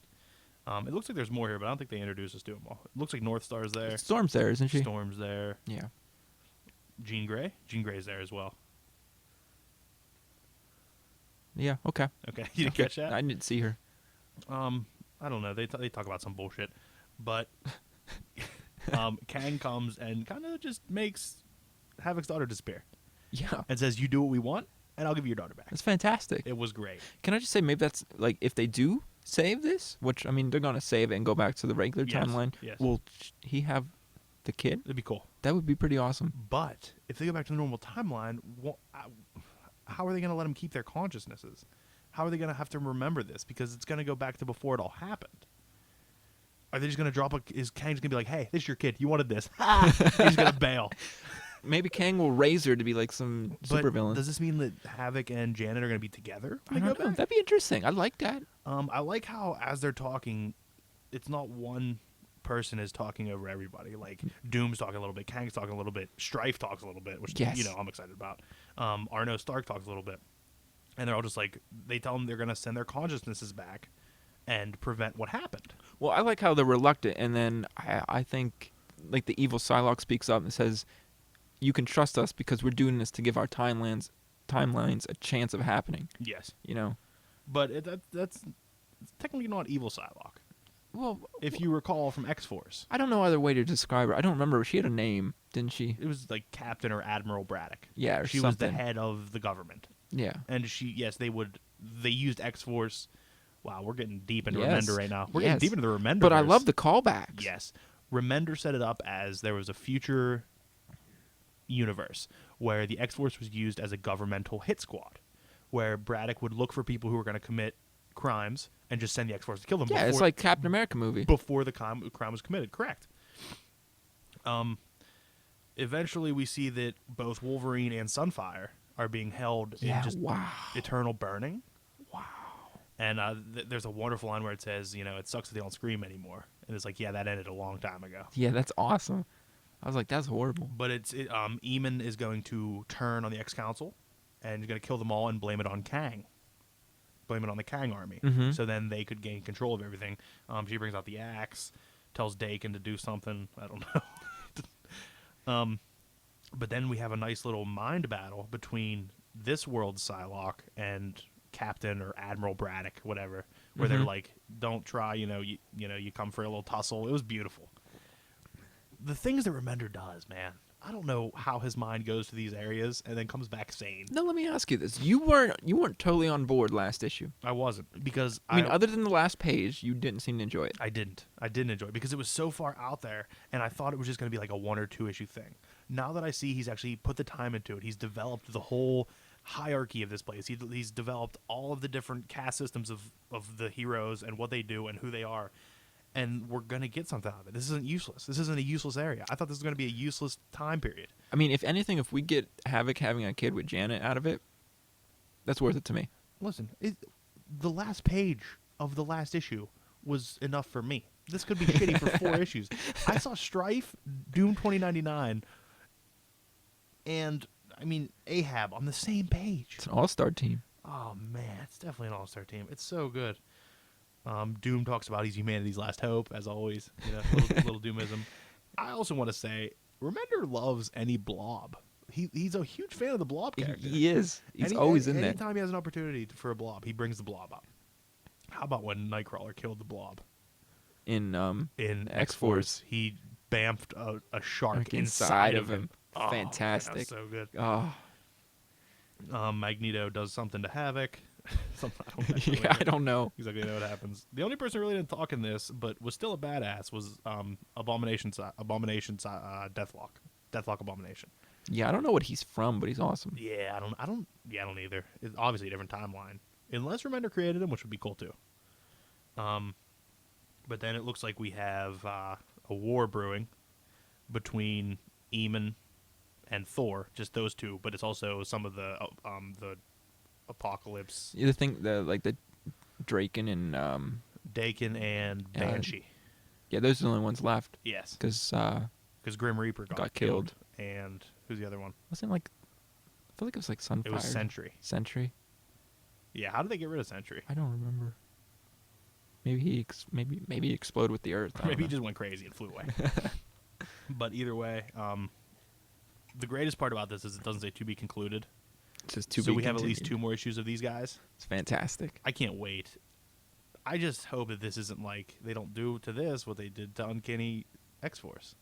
It looks like there's more here, but I don't think they introduced us to them all. It looks like North Star's there. Storm's there, isn't she? Storm's there. Yeah. Jean Grey? Jean Grey's there as well. Yeah, okay. Okay, you didn't catch that? I didn't see her. I don't know. They talk about some bullshit, but Kang comes and kind of just makes Havoc's daughter disappear Yeah. and says, "You do what we want, and I'll give you your daughter back." That's fantastic. It was great. Can I just say maybe that's like if they do save this, which I mean they're gonna save it and go back to the regular Yes, timeline. yes. Will he have the kid? It'd be cool. That would be pretty awesome. But if they go back to the normal timeline, how are they going to let them keep their consciousnesses? How are they going to have to remember this? Because it's going to go back to before it all happened. Are they just going to drop is Kang's going to be like, "Hey, this is your kid. You wanted this." He's going to bail. Maybe Kang will raise her to be like some But supervillain. does this mean that Havoc and Janet are going to be together? I when they don't go know. back? That'd be interesting. I like that. I like how as they're talking, it's not one person is talking over everybody. Like Doom's talking a little bit, Kang's talking a little bit, Strife talks a little bit, which Yes. I'm excited about. Arno Stark talks a little bit, and they're all just like they tell them they're gonna send their consciousnesses back and prevent what happened. Well, I like how they're reluctant, and then I think like the evil Psylocke speaks up and says, "You can trust us because we're doing this to give our timelines a chance of happening." Yes, You know. but that's technically not evil Psylocke. Well, if you recall from X-Force. I don't know other way to describe her. I don't remember. She had a name, didn't she? It was like Captain or Admiral Braddock. Yeah, or she was the something. head of the government. Yeah. And they used X-Force. Wow, we're getting deep into Yes. Remender right now. We're Yes. getting deep into the Remender. But I love the callbacks. Yes. Remender set it up as there was a future universe where the X-Force was used as a governmental hit squad, where Braddock would look for people who were going to commit crimes and just send the X-Force to kill them. Yeah, it's like Captain America movie. Before the crime was committed, correct. Eventually we see that both Wolverine and Sunfire are being held in just eternal burning. Wow. And there's a wonderful line where it says, it sucks that they don't scream anymore. And it's like, yeah, that ended a long time ago. Yeah, that's awesome. I was like, that's horrible. But Eamon is going to turn on the X-Council and he's going to kill them all and blame it on Kang. Blame it on the Kang army. Mhm. So then they could gain control of everything. She brings out the axe, tells Dakin to do something. I don't know. But then we have a nice little mind battle between this world's Psylocke and Captain or Admiral Braddock, whatever, where they're like, don't try, you come for a little tussle. It was beautiful. The things that Remender does, man, I don't know how his mind goes to these areas and then comes back sane. No, let me ask you this: you weren't totally on board last issue. I wasn't, because I mean, other than the last page, you didn't seem to enjoy it. I didn't enjoy it because it was so far out there, and I thought it was just going to be like a 1 or 2 issue thing. Now that I see he's actually put the time into it, he's developed the whole hierarchy of this place. He's developed all of the different caste systems of the heroes and what they do and who they are. And we're going to get something out of it. This isn't useless. This isn't a useless area. I thought this was going to be a useless time period. I mean, if anything, if we get Havoc having a kid with Janet out of it, that's worth it to me. Listen, the last page of the last issue was enough for me. This could be shitty for 4 issues. I saw Strife, Doom 2099, and, Ahab on the same page. It's an all-star team. Oh, man, it's definitely an all-star team. It's so good. Doom talks about he's humanity's last hope, as always. Little Doomism. I also want to say, Remender loves any blob. He's a huge fan of the blob character. He is. He's always in there. Anytime he has an opportunity for a blob, he brings the blob up. How about when Nightcrawler killed the blob? In X-Force, he bamfed a shark inside of him. Oh, Fantastic. Man, that's so good. Oh. Magneto does something to Havoc. Something, I don't know exactly know what happens. The only person who really didn't talk in this, but was still a badass, was Abomination Deathlock Abomination. Yeah, I don't know what he's from, but he's awesome. Yeah, I don't either. It's obviously a different timeline, unless Remender created him, which would be cool too. But then it looks like we have a war brewing between Eamon and Thor, just those two. But it's also some of the Apocalypse. You think the Draken and Dakin and Banshee. Yeah, those are the only ones left. Yes, because Grim Reaper got killed. And who's the other one? Wasn't I feel like it was like Sunfire. It was Sentry. Sentry. Yeah, how did they get rid of Sentry? I don't remember. Maybe he maybe he exploded with the Earth. Maybe he just went crazy and flew away. But either way, the greatest part about this is it doesn't say to be concluded. It says to be so we continued. have at least 2 more issues of these guys. It's fantastic. I can't wait. I just hope that this isn't like they don't do to this what they did to Uncanny X-Force.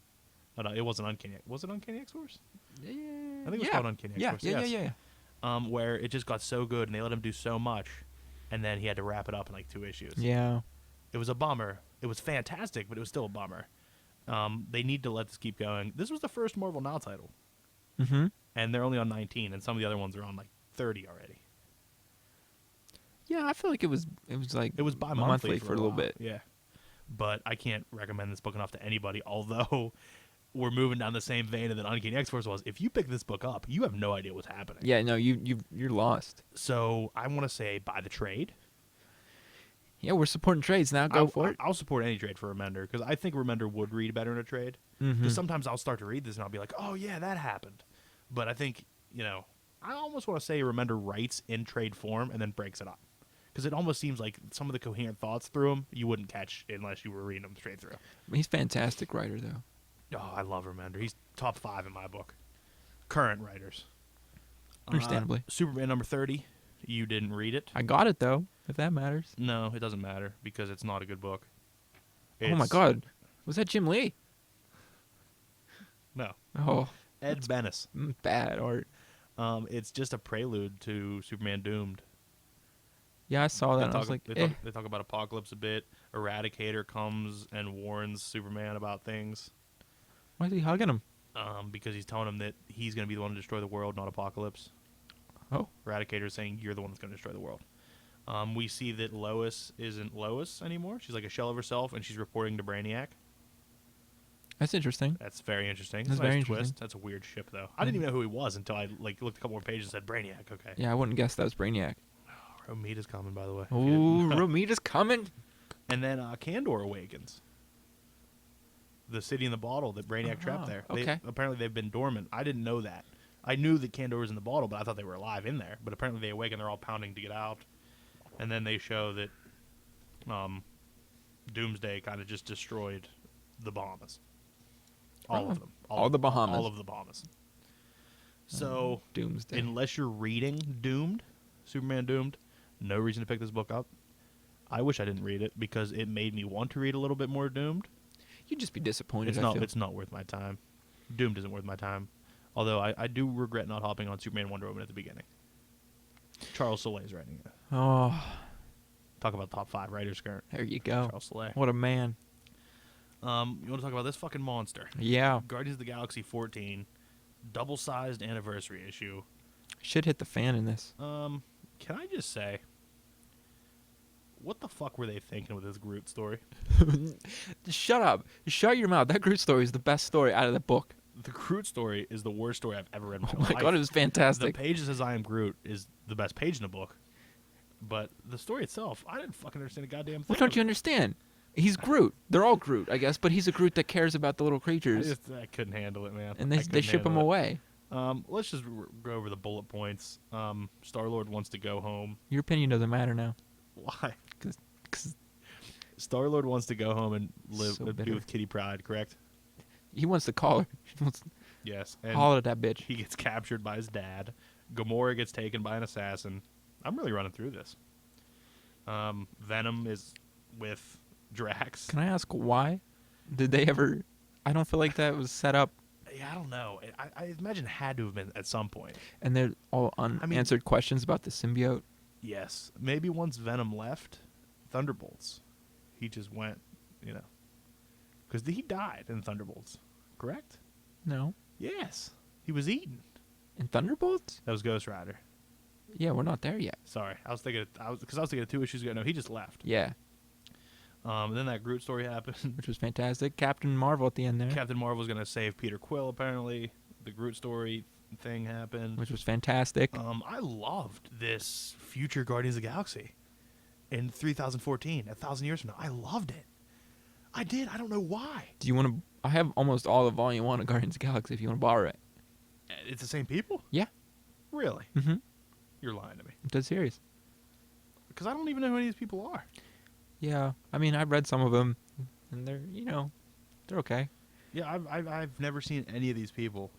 Oh, no, it wasn't Uncanny. Was it Uncanny X-Force? Yeah. I think it was called Uncanny X-Force. Yeah. Where it just got so good and they let him do so much, and then he had to wrap it up in like 2 issues. Yeah. It was a bummer. It was fantastic, but it was still a bummer. They need to let this keep going. This was the first Marvel Now title. Mm-hmm. And they're only on 19, and some of the other ones are on like 30 already. Yeah, I feel like it was like it was bi-monthly for a little bit. Yeah. But I can't recommend this book enough to anybody, although we're moving down the same vein that Uncanny X-Force was. If you pick this book up, you have no idea what's happening. Yeah, no, you're lost. So I want to say buy the trade. Yeah, we're supporting trades now. Go for it. I'll support any trade for Remender because I think Remender would read better in a trade. Mm-hmm. Because sometimes I'll start to read this and I'll be like, oh, yeah, that happened. But I think, I almost want to say Remender writes in trade form and then breaks it up. Because it almost seems like some of the coherent thoughts through him you wouldn't catch unless you were reading them straight through. He's a fantastic writer, though. Oh, I love Remender. He's top 5 in my book. Current writers. Understandably. Superman number 30. You didn't read it. I got it, though, if that matters. No, it doesn't matter because it's not a good book. Oh my God, was that Jim Lee? No. Oh, Ed Benes. bad art. It's just a prelude to Superman Doomed. Yeah, I saw that. They And I was talk, like, they talk about Apocalypse a bit. Eradicator comes and warns Superman about things. why is he hugging him? Because he's telling him that he's going to be the one to destroy the world, not Apocalypse. Oh, Eradicator is saying you're the one that's going to destroy the world. We see that Lois isn't Lois anymore. She's like a shell of herself, and she's reporting to Brainiac. that's interesting. That's very interesting. That's Nice very twist. interesting. That's a weird ship, though. I didn't even know who he was until I looked a couple more pages and said Brainiac. Okay. Yeah, I wouldn't guess that was Brainiac. Romita's coming, by the way. Ooh, Romita's coming. And then Kandor awakens. The city in the bottle that Brainiac trapped there. Okay. Apparently they've been dormant. I didn't know that. I knew that Kandor was in the bottle, but I thought they were alive in there. But apparently they awaken. They're all pounding to get out. And then they show that Doomsday kind of just destroyed the Bahamas. All of them. All the Bahamas. All of the Bahamas. So, Doomsday. unless you're reading Doomed, Superman Doomed, no reason to pick this book up. I wish I didn't read it because it made me want to read a little bit more Doomed. You'd just be disappointed. It's I not. feel. It's not worth my time. Doomed isn't worth my time. Although I do regret not hopping on Superman Wonder Woman at the beginning. Charles Solei's writing it. Oh, Talk about top 5 writers current. there you go. Charles Soule. What a man. You want to talk about this fucking monster? Yeah. Guardians of the Galaxy 14, double-sized anniversary issue. Shit hit the fan in this. Can I just say, what the fuck were they thinking with this Groot story? Shut up. Shut your mouth. That Groot story is the best story out of the book. The Groot story is the worst story I've ever read in Oh my my life. God, it was The fantastic. page that says I am Groot is the best page in the book. But the story itself, I didn't fucking understand a goddamn thing. What don't you understand? He's Groot. They're all Groot, I guess, but he's a Groot that cares about the little creatures. I couldn't handle it, man. And I they couldn't ship him handle it. away. Let's just go over the bullet points. Star-Lord wants to go home. Your opinion doesn't matter now. Why? 'Cause Star-Lord wants to go home and So be bitter. with Kitty Pryde, correct? he wants to call her. He wants to Yes. And holler at that bitch. he gets captured by his dad. Gamora gets taken by an assassin. I'm really running through this. Venom is with Drax. Can I ask why? Did they ever... I don't feel like that was set up, Yeah, I don't know. I imagine it had to have been at some point. and they're all unanswered questions about the symbiote. Yes. Maybe once Venom left, Thunderbolts, he just went, Because he died in Thunderbolts, correct? No. Yes. He was eaten. In Thunderbolts? That was Ghost Rider. Yeah, we're not there yet. Sorry. I was thinking of 2 issues ago. No, he just left. Yeah, And then that Groot story happened. which was fantastic. Captain Marvel at the end there, Captain Marvel was going to save Peter Quill, apparently. The Groot story thing happened. which was fantastic. I loved this future Guardians of the Galaxy in 3014, 1,000 years from now. I loved it. I did. I don't know why. Do you want to... I have almost all of Volume 1 of Guardians of the Galaxy if you want to borrow it. It's the same people? Yeah. Really? Mm-hmm. You're lying to me. Dead serious. Because I don't even know who any of these people are. Yeah, I mean, I've read some of them, and they're, they're okay. Yeah, I've never seen any of these people.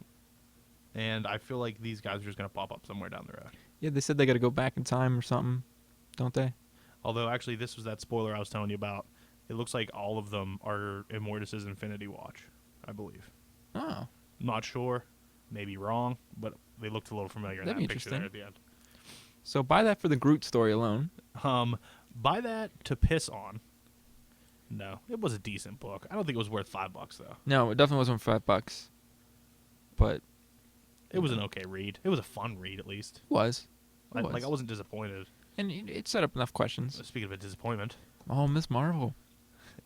And I feel like these guys are just going to pop up somewhere down the road. Yeah, they said they got to go back in time or something, don't they? Although, actually, this was that spoiler I was telling you about. It looks like all of them are Immortus' Infinity Watch, I believe. Oh, Not sure. Maybe wrong. But they looked a little familiar in That'd that be picture there at interesting. the end. so buy that for the Groot story alone. Buy that to piss on. No, it was a decent book. I don't think it was worth $5 though. No, it definitely wasn't for $5, but It was an okay read. It was a fun read at least. it was. I wasn't disappointed. And it set up enough questions. Speaking of a disappointment, Oh, Miss Marvel.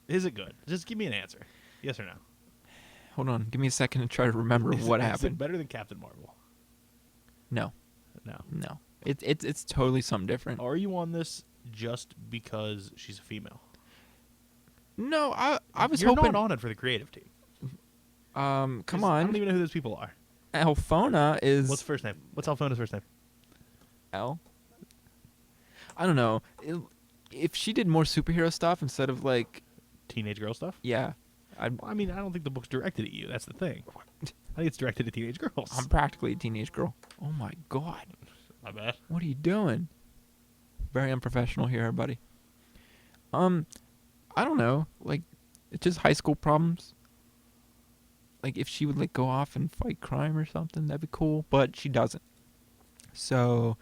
is it good? Just give me an answer. Yes or no? Hold on, give me a second to try to remember what Is it happened. better than Captain Marvel? No, No. it's totally something different. Are you on this just because she's a female? No, I was You're hoping. not on it for the creative team. Come 'Cause I don't on, even know who those people are. Alphona is What's first name? What's Alphona's first name? L. I don't know. If she did more superhero stuff instead of like, Teenage girl stuff? yeah, I mean, I don't think the book's directed at you. That's the thing. I think it's directed at teenage girls. I'm practically a teenage girl. Oh my God, My bad. what are you doing? Very unprofessional here, everybody. I don't know. Like, It's just high school problems. Like, if she would, like, go off and fight crime or something, that'd be cool. But she doesn't. So,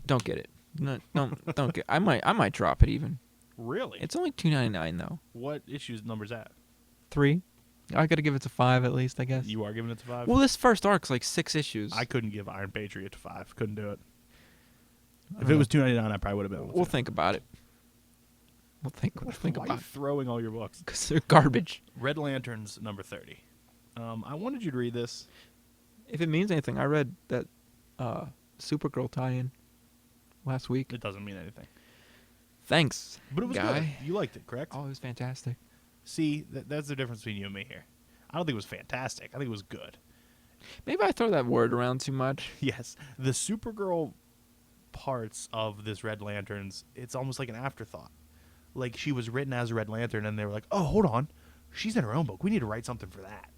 don't get it. No, don't get. I might drop it even. Really? It's only $2.99 though. What issues number's that? 3. I gotta give it to 5 at least, I guess. You are giving it to 5? Well, this first arc's like 6 issues. I couldn't give Iron Patriot to 5. Couldn't do it. If it was $2.99, I probably would have been able to. We'll think about it. We'll think Why are you about it. throwing all your books? Because they're garbage. Red Lanterns number 30. I wanted you to read this. If it means anything, I read that Supergirl tie-in last week. It doesn't mean anything. Thanks, But it was guy. good. You liked it, correct? Oh, it was fantastic. See, that's the difference between you and me here. I don't think it was fantastic. I think it was good. Maybe I throw that word around too much. Yes. The Supergirl parts of this Red Lanterns, it's almost like an afterthought. Like, she was written as a Red Lantern, and they were like, oh, hold on. She's in her own book. We need to write something for that.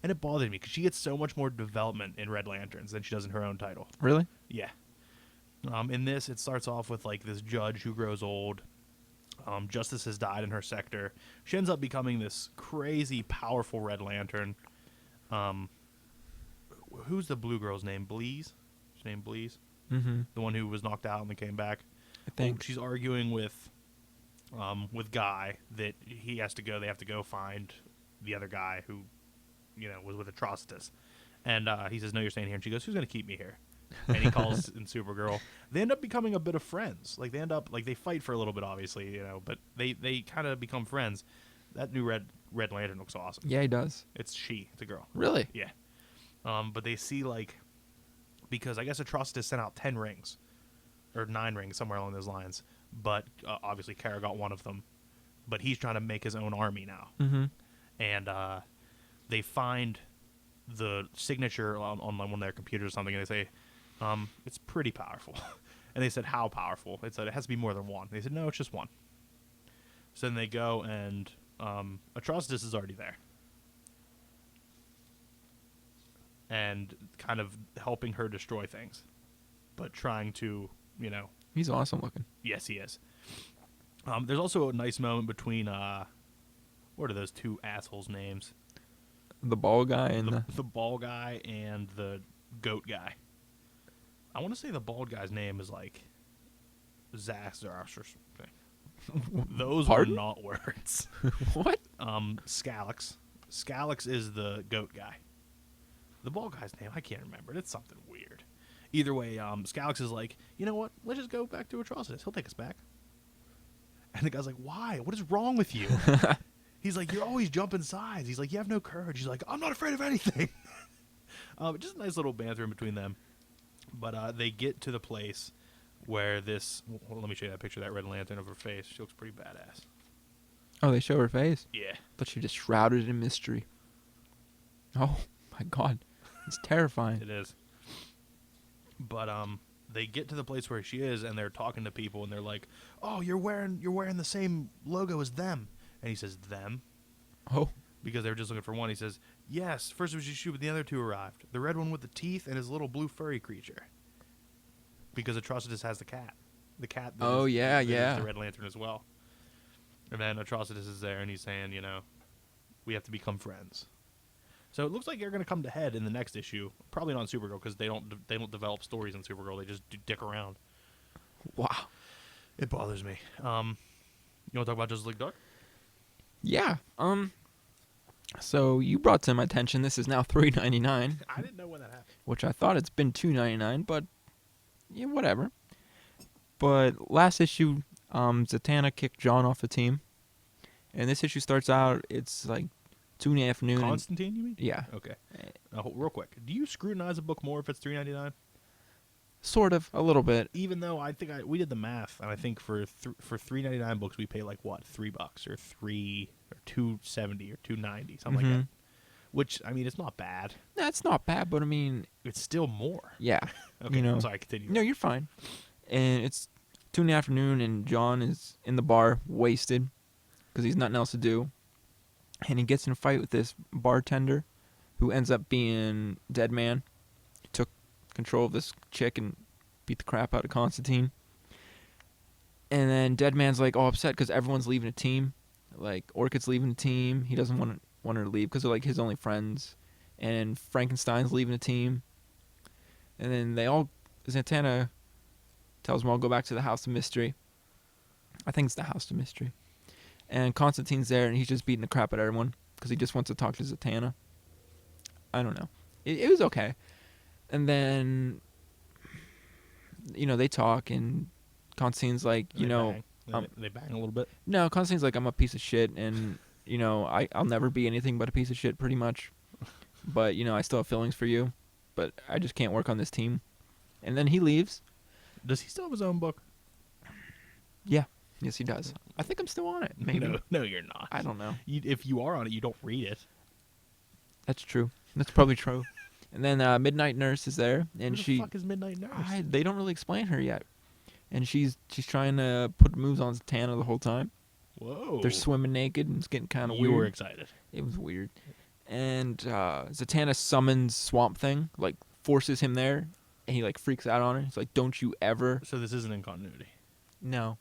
And it bothered me, because she gets so much more development in Red Lanterns than she does in her own title. Really? Yeah. In this, it starts off with, like, this judge who grows old. Justice has died in her sector. She ends up becoming this crazy, powerful Red Lantern. Who's the blue girl's name? Bleeze? Her name Bleeze? Mm-hmm. The one who was knocked out and then came back. I think. She's arguing with Guy that he has to go. They have to go find the other guy who, was with Atrocitus. And he says, no, you're staying here. And she goes, who's going to keep me here? And he calls in Supergirl. They end up becoming a bit of friends. Like, they fight for a little bit, obviously, but they kind of become friends. That new Red Lantern looks awesome. Yeah, he does. It's a girl. Really? Yeah. But they see, because I guess Atrocitus sent out 10 rings, or 9 rings, somewhere along those lines. But obviously Kara got one of them. But he's trying to make his own army now. Mm-hmm. And they find the signature on one of their computers or something, and they say, it's pretty powerful. And they said, how powerful? It said, it has to be more than one. They said, no, it's just one. So then they go, and Atrocitus is already there. And kind of helping her destroy things. But trying to, He's awesome looking. Yes, he is. There's also a nice moment between, what are those two assholes' names? The ball guy and the ball guy and the goat guy. I want to say the bald guy's name is like Zax or something. Those Pardon? are not words. What? Scalix. Scalix is the goat guy. The bald guy's name, I can't remember. It's something weird. Either way, Scalix is like, you know what? Let's just go back to Atrocitus. He'll take us back. And the guy's like, why? What is wrong with you? He's like, you're always jumping sides. He's like, you have no courage. He's like, I'm not afraid of anything. Just a nice little banter in between them. But they get to the place where this... Well, let me show you that picture of that Red Lantern of her face. She looks pretty badass. Oh, they show her face? Yeah. But she just shrouded in mystery. Oh, my God. It's terrifying. It is. But they get to the place where she is, and they're talking to people, and they're like, oh, you're wearing the same logo as them. And he says, them? Oh. Because they were just looking for one. He says, yes, first it was just you, but the other two arrived. The red one with the teeth and his little blue furry creature. Because Atrocitus has the cat. The cat that Oh, is, yeah, that yeah. is the Red Lantern as well. And then Atrocitus is there, and he's saying, we have to become friends. So it looks like you're going to come to head in the next issue. Probably not in Supergirl, because they don't develop stories in Supergirl. They just dick around. Wow. It bothers me. You want to talk about Justice League Dark? Yeah. So you brought to my attention this is now $3.99. I didn't know when that happened. Which I thought it's been $2.99, but yeah, whatever. But last issue, Zatanna kicked John off the team, and this issue starts out. It's like 2 in the afternoon. Constantine, you mean? Yeah. Okay. Real quick, do you scrutinize a book more if it's $3.99? Sort of, a little bit. Even though I think we did the math, and I think for $3.99 books we pay like what, $3 or $2.70 or $2.90, something like that. Which I mean, it's not bad. That's not bad, but I mean, it's still more. Yeah. Okay. I'm sorry. Continue. No, you're fine. And it's 2 in the afternoon, and John is in the bar, wasted, because he's nothing else to do, and he gets in a fight with this bartender, who ends up being Dead Man. He took control of this chick and beat the crap out of Constantine. And then Dead Man's like all upset because everyone's leaving a team. like Orchid's leaving the team. He doesn't want her to leave because they're like his only friends, and Frankenstein's leaving the team. And then Zatanna tells them all go back to the House of Mystery. I think it's the House of Mystery. And Constantine's there, and he's just beating the crap out of everyone because he just wants to talk to Zatanna. I don't know. It was okay. And then, they talk, and Constantine's like, Bang. They bang a little bit. No, Constantine's like, I'm a piece of shit, and, I'll never be anything but a piece of shit, pretty much. But, I still have feelings for you, but I just can't work on this team. And then he leaves. Does he still have his own book? Yeah. Yes, he does. I think I'm still on it. Maybe. No, you're not. I don't know. If you are on it, you don't read it. That's true. That's probably true. And then Midnight Nurse is there, and Who the fuck is Midnight Nurse? They don't really explain her yet, and she's trying to put moves on Zatanna the whole time. Whoa! They're swimming naked, and it's getting kind of weird. You were excited. It was weird, and Zatanna summons Swamp Thing, like forces him there, and he like freaks out on her. He's like, "Don't you ever!" So this isn't in continuity. No,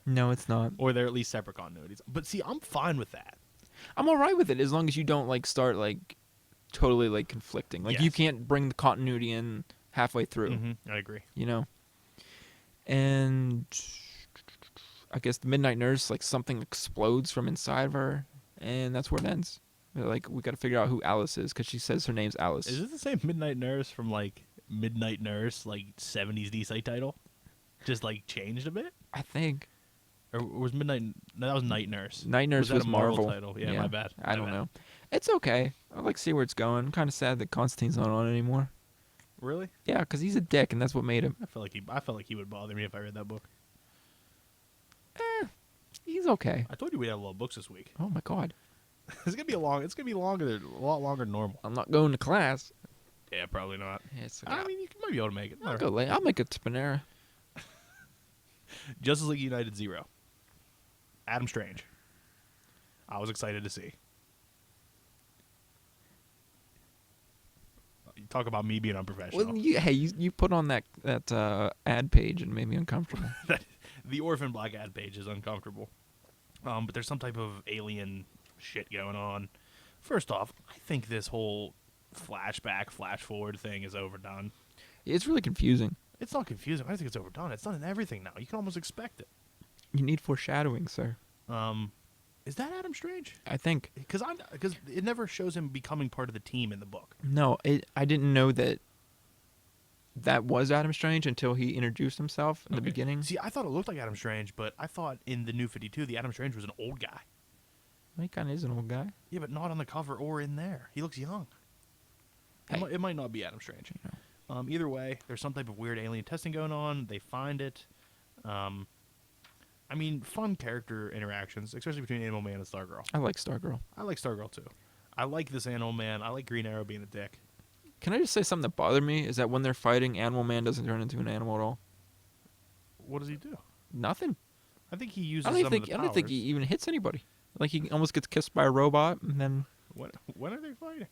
no, it's not. Or they're at least separate continuities. But see, I'm fine with that. I'm all right with it as long as you don't like start like totally like conflicting. Like you Yes. can't bring the continuity in halfway through. Mm-hmm. I agree. And I guess the Midnight Nurse, like something explodes from inside of her, and that's where it ends. Like we got to figure out who Alice is because she says her name's Alice. Is it the same Midnight Nurse from like Midnight Nurse, like 70s DC title? Just like changed a bit? I think. Or was Midnight? No, that was Night Nurse. Night Nurse was that a Marvel title? Yeah, my bad. I don't know. It's okay. I like to see where it's going. I'm kind of sad that Constantine's not on anymore. Really? Yeah, because he's a dick, and that's what made him. I felt like he would bother me if I read that book. He's okay. I told you we'd have a lot of books this week. Oh my god. It's gonna be a lot longer than normal. I'm not going to class. Yeah, probably not. It's, I mean, you might be able to make it. I'll go late. I'll make it to Panera. Justice League United 0. Adam Strange. I was excited to see. You talk about me being unprofessional. Well, you put on that ad page and made me uncomfortable. The Orphan Black ad page is uncomfortable. But there's some type of alien shit going on. First off, I think this whole flashback, flash forward thing is overdone. It's really confusing. It's not confusing. I think it's overdone. It's done in everything now. You can almost expect it. You need foreshadowing, sir. Is that Adam Strange? I think. Because it never shows him becoming part of the team in the book. No, I didn't know that was Adam Strange until he introduced himself in the beginning. See, I thought it looked like Adam Strange, but I thought in the New 52, the Adam Strange was an old guy. He kind of is an old guy. Yeah, but not on the cover or in there. He looks young. Hey. It might not be Adam Strange. Either way, there's some type of weird alien testing going on. They find it. I mean, fun character interactions, especially between Animal Man and Stargirl. I like Stargirl. I like Stargirl, too. I like this Animal Man. I like Green Arrow being a dick. Can I just say something that bothered me is that when they're fighting, Animal Man doesn't turn into an animal at all. What does he do? Nothing. I think he uses I some don't think of the I don't think powers. he even hits anybody. Like he almost gets kissed by a robot, and When are they fighting?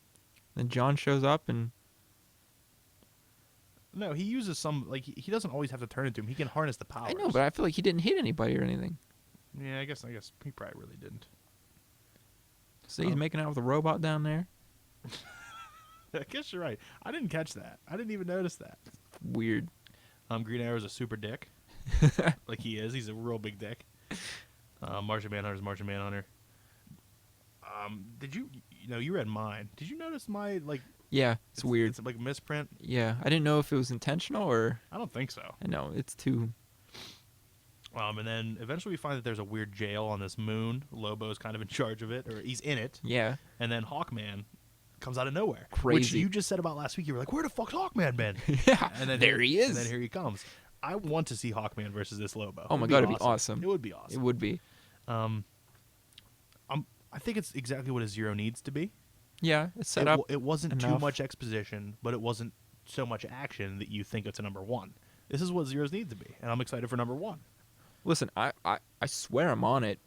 then John shows up and No, he uses some, like, he doesn't always have to turn into him. He can harness the powers. I know, but I feel like he didn't hit anybody or anything. Yeah, I guess he probably really didn't. So he's making out with a robot down there. I guess you're right. I didn't catch that. I didn't even notice that. Weird. Green Arrow's a super dick. Like he is. He's a real big dick. Martian Manhunter's Martian Manhunter. Did you read mine. Did you notice my, like... Yeah, it's weird. It's like a misprint. Yeah, I didn't know if it was intentional or... I don't think so. I know, it's too... And then eventually we find that there's a weird jail on this moon. Lobo's kind of in charge of it, or he's in it. Yeah. And then Hawkman comes out of nowhere. Crazy. Which you just said about last week. You were like, where the fuck's Hawkman been? Yeah, And then there he is. And then here he comes. I want to see Hawkman versus this Lobo. Oh my god, it'd be awesome. It would be awesome. It would be. I think it's exactly what a Zero needs to be. Yeah, it's set up. It wasn't too enough. much exposition, but it wasn't so much action that you think it's a number one. This is what Zero's needs to be, and I'm excited for number one. Listen, I swear I'm on it.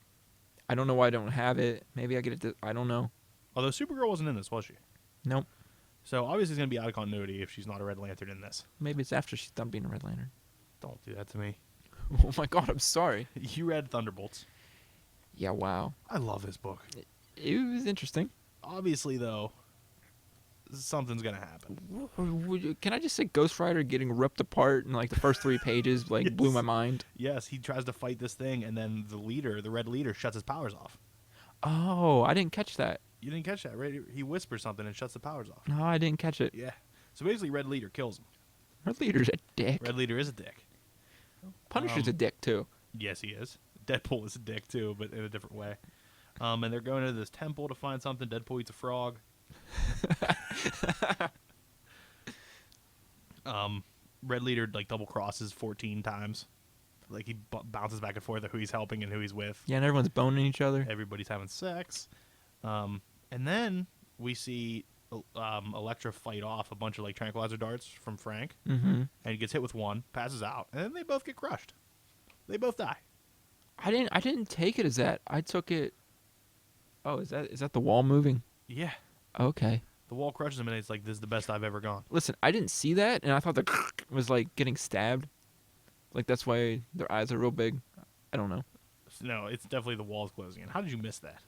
I don't know why I don't have it. Maybe I get it. I don't know. Although Supergirl wasn't in this, was she? Nope. So obviously it's going to be out of continuity if she's not a Red Lantern in this. Maybe it's after she's done being a Red Lantern. Don't do that to me. Oh my god, I'm sorry. You read Thunderbolts. Yeah, wow. I love this book. It was interesting. Obviously, though, something's gonna happen. Can I just say Ghost Rider getting ripped apart in like the first 3 pages like blew Yes. my mind. Yes, he tries to fight this thing, and then the red leader, shuts his powers off. Oh, I didn't catch that. You didn't catch that, right? He whispers something and shuts the powers off. No, I didn't catch it. Yeah. So basically, red leader kills him. Her leader's a dick. Red leader is a dick. Punisher's a dick too. Yes, he is. Deadpool is a dick too, but in a different way. And they're going to this temple to find something. Deadpool eats a frog. Red leader like double crosses 14 times. Like he bounces back and forth of who he's helping and who he's with. Yeah, and everyone's boning each other. Everybody's having sex. And then we see Elektra fight off a bunch of like tranquilizer darts from Frank. Mm-hmm. And he gets hit with one, passes out, and then they both get crushed. They both die. I didn't take it as that. I took it. Oh, is that the wall moving? Yeah. Okay. The wall crushes him, and it's like, this is the best I've ever gone. Listen, I didn't see that, and I thought the was like getting stabbed. Like that's why their eyes are real big. I don't know. No, it's definitely the walls closing in. How did you miss that?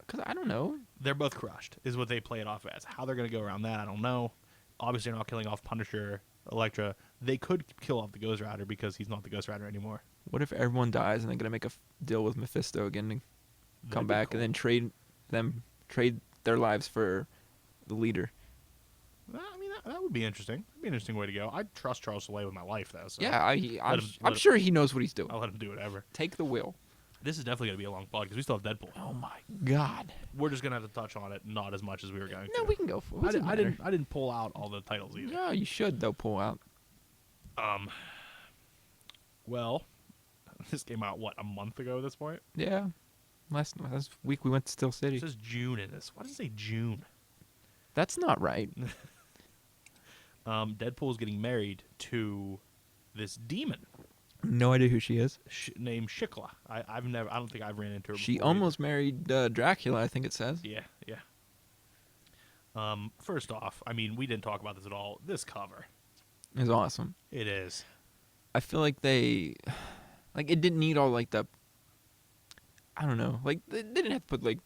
Cause I don't know. They're both crushed, is what they play it off as. How they're going to go around that, I don't know. Obviously, they're not killing off Punisher, Elektra. They could kill off the Ghost Rider because he's not the Ghost Rider anymore. What if everyone dies and they're gonna make a deal with Mephisto again to come That'd be back cool. and then trade their lives for the leader? I mean, that would be interesting. That'd be an interesting way to go. I'd trust Charles Soule with my life, though. So Yeah, let I'm him- sure he knows what he's doing. I'll let him do whatever. Take the wheel. This is definitely going to be a long pod because we still have Deadpool. Oh my God. We're just going to have to touch on it, not as much as we were going No, to. we can go for it. I didn't pull out all the titles either. No, you should though. Pull out. Well, this came out a month ago at this point. Yeah. Last week we went to Steel It City. says June in this. Why does it say June? That's not right. Deadpool's getting married to this demon No idea who she is. named Shikla. I don't think I've ran into her. She before almost married Dracula, I think it says. either. Yeah. First off, I mean, we didn't talk about this at all. This cover, It's awesome. it is. I feel like it didn't need all like the, I don't know, like they didn't have to put like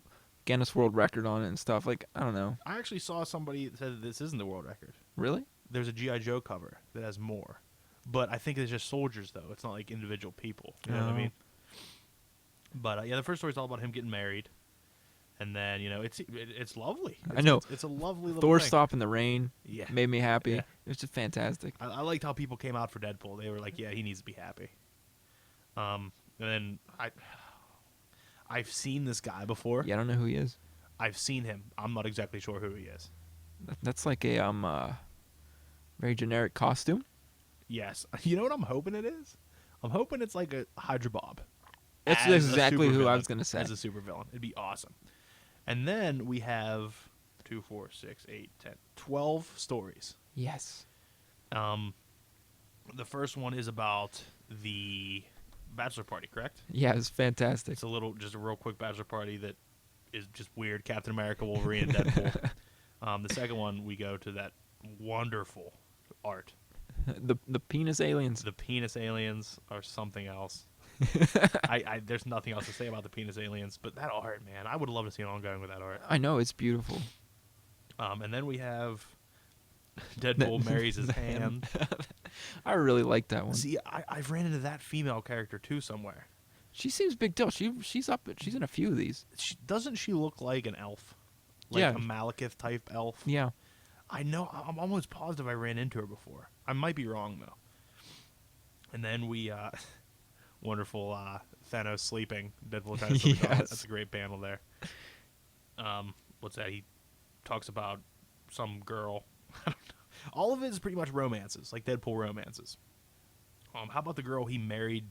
Guinness World Record on it and stuff. Like I don't know. I actually saw somebody that said that this isn't the world record. Really? There's a G.I. Joe cover that has more, but I think it's just soldiers though. It's not like individual people. You know what I Oh. mean? But yeah, the first story's all about him getting married, and then it's lovely. I know. It's a lovely little Thor thing. Stop in the Rain Yeah. made me happy. Yeah. It was just fantastic. I liked how people came out for Deadpool. They were like, "Yeah, he needs to be happy." And then I've seen this guy before. Yeah, I don't know who he is. I've seen him. I'm not exactly sure who he is. That's like a very generic costume. Yes, you know what I'm hoping it is. I'm hoping it's like a Hydra Bob. That's as a exactly who I supervillain. was gonna say. As a supervillain, it'd be awesome. And then we have 2, 4, 6, 8, 10, 12 stories. Yes. The first one is about the bachelor party, correct? Yeah, it's fantastic. It's just a real quick bachelor party that is just weird. Captain America, Wolverine, and Deadpool. The second one, we go to that wonderful art. The penis aliens. The penis aliens are something else. There's nothing else to say about the penis aliens, but that art, man, I would love to see an ongoing with that art. I know, it's beautiful. And then we have Deadpool marries his hand. I really like that one. See, I've ran into that female character too somewhere. She seems big deal. She's in a few of these. Doesn't she look like an elf? Like Yeah. a Malekith type elf? Yeah. I know. I'm almost positive I ran into her before. I might be wrong though. And then we, wonderful Thanos sleeping. Deadpool trying to sleep. Yes. That's a great panel there. What's that? He talks about some girl. I don't know. All of it is pretty much romances, like Deadpool romances. How about the girl he married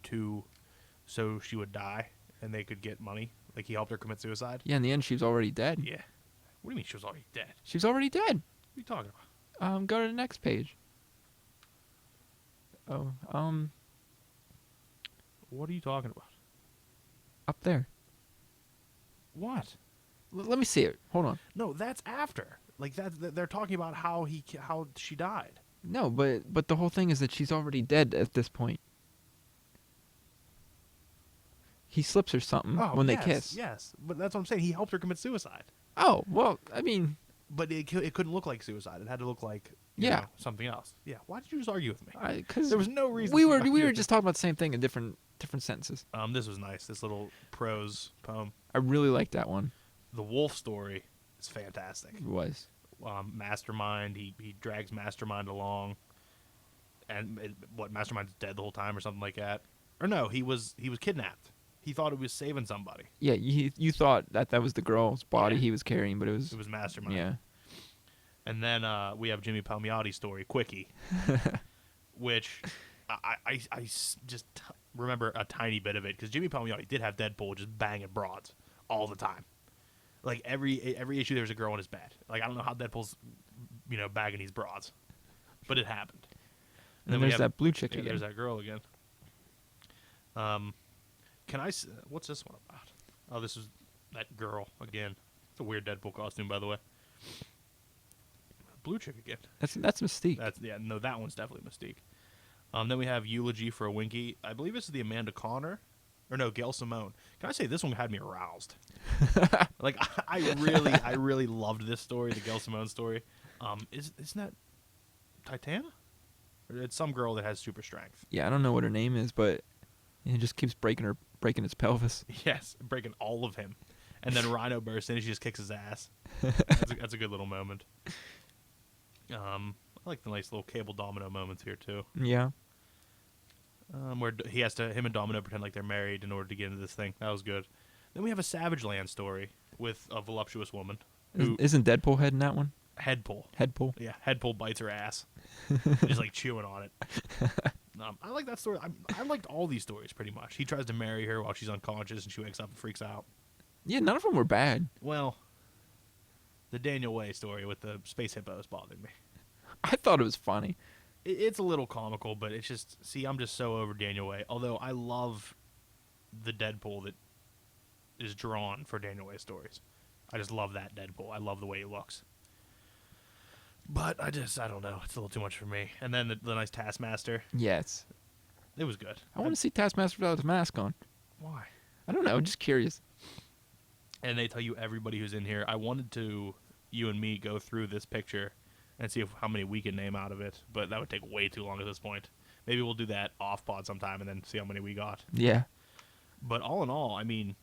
so she would die and they could get money? Like he helped her commit suicide? Yeah, in the end, she was already dead. Yeah. What do you mean she was already dead? What She was already dead. are you talking about? Go to the next page. Oh, What are you talking about? up there. What? Let me see it. Hold on. No, that's after. Like they're talking about how she died. No, but the whole thing is that she's already dead at this point. He slips her something Oh, when they yes, kiss. yes. But that's what I'm saying. He helped her commit suicide. Oh, well, I mean, But it couldn't look like suicide. It had to look like Yeah. something else. Yeah. Why did you just argue with me? because There was no reason. we to were argue we were with just talking about the same thing in different sentences. me. This was nice. This little prose poem. I really liked that one. The wolf story is fantastic. It was. Mastermind. He drags Mastermind along, and Mastermind's dead the whole time or something like that. Or no, he was kidnapped. He thought it was saving somebody. Yeah, you thought that was the girl's body Yeah. he was carrying, but it was. It was Mastermind. Yeah. And then we have Jimmy Palmiotti's story, Quickie, which I just remember a tiny bit of it because Jimmy Palmiotti did have Deadpool just banging broads all the time. Like every issue, there was a girl in his bed. Like I don't know how Deadpool's bagging these broads, but it happened. And we there's have- that blue chick yeah, again. there's that girl again. What's this one about? Oh, this is that girl again. It's a weird Deadpool costume, by the way. Blue chick again. That's Mystique. That one's definitely Mystique. Then we have Eulogy for a Winky. I believe this is the Amanda Connor, or no, Gail Simone. Can I say this one had me aroused? Like I really loved this story, the Gail Simone story. Isn't that Titana? Or it's some girl that has super strength. Yeah, I don't know what her name is, but it just keeps breaking its pelvis. Yes, breaking all of him. And then Rhino bursts in and she just kicks his ass. That's a good little moment. I like the nice little Cable Domino moments here too. Yeah. Where him and Domino pretend like they're married in order to get into this thing. That was good. Then we have a Savage Land story with a voluptuous woman who Isn't Deadpool head in that one? Headpool. Headpool. Yeah, Headpool bites her ass. Just like chewing on it. I like that story. I liked all these stories pretty much. He tries to marry her while she's unconscious and she wakes up and freaks out. Yeah, none of them were bad. Well, the Daniel Way story with the space hippos bothered me. I thought it was funny. It's a little comical, but it's just, I'm just so over Daniel Way. Although I love the Deadpool that is drawn for Daniel Way stories. I just love that Deadpool. I love the way he looks. But I don't know. It's a little too much for me. And then the nice Taskmaster. Yes. It was good. I want to see Taskmaster without his mask on. Why? I don't know. Just curious. And they tell you everybody who's in here. I wanted to, you and me, go through this picture and see how many we can name out of it. But that would take way too long at this point. Maybe we'll do that off pod sometime and then see how many we got. Yeah. But all in all, I mean,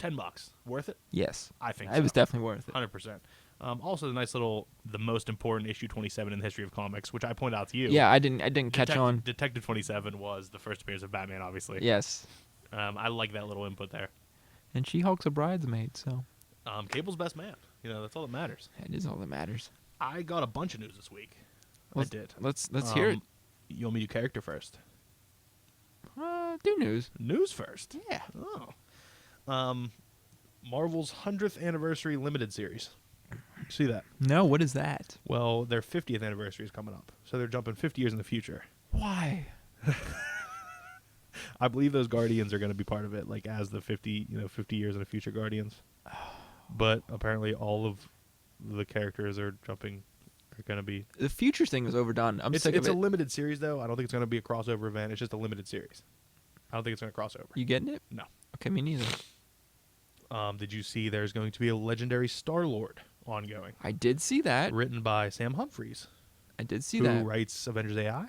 $10. Worth it? Yes. I think It was definitely worth it. 100%. Also, the nice little, the most important issue 27 in the history of comics, which I pointed out to you. Yeah, I didn't catch on. Detective 27 was the first appearance of Batman, obviously. Yes. I like that little input there. And She-Hulk's a bridesmaid, so Cable's best man. That's all that matters. it is all that matters. I got a bunch of news this week. I did. Let's hear it. You want me to do character first? Do news. News first. Yeah. Oh. Marvel's 100th anniversary limited series. See that? No, what is that? Well, their 50th anniversary is coming up, so they're jumping 50 years in the future. Why? I believe those Guardians are going to be part of it, like as the 50 years in the future Guardians. But apparently, all of the characters are going to be. The future thing was overdone. I'm sick of it. It's a limited series, though. I don't think it's going to be a crossover event. It's just a limited series. I don't think it's going to cross over. You getting it? No. Okay, me neither. Did you see there's going to be a legendary Star-Lord ongoing? I did see that. Written by Sam Humphries. I did see who that. writes Avengers AI.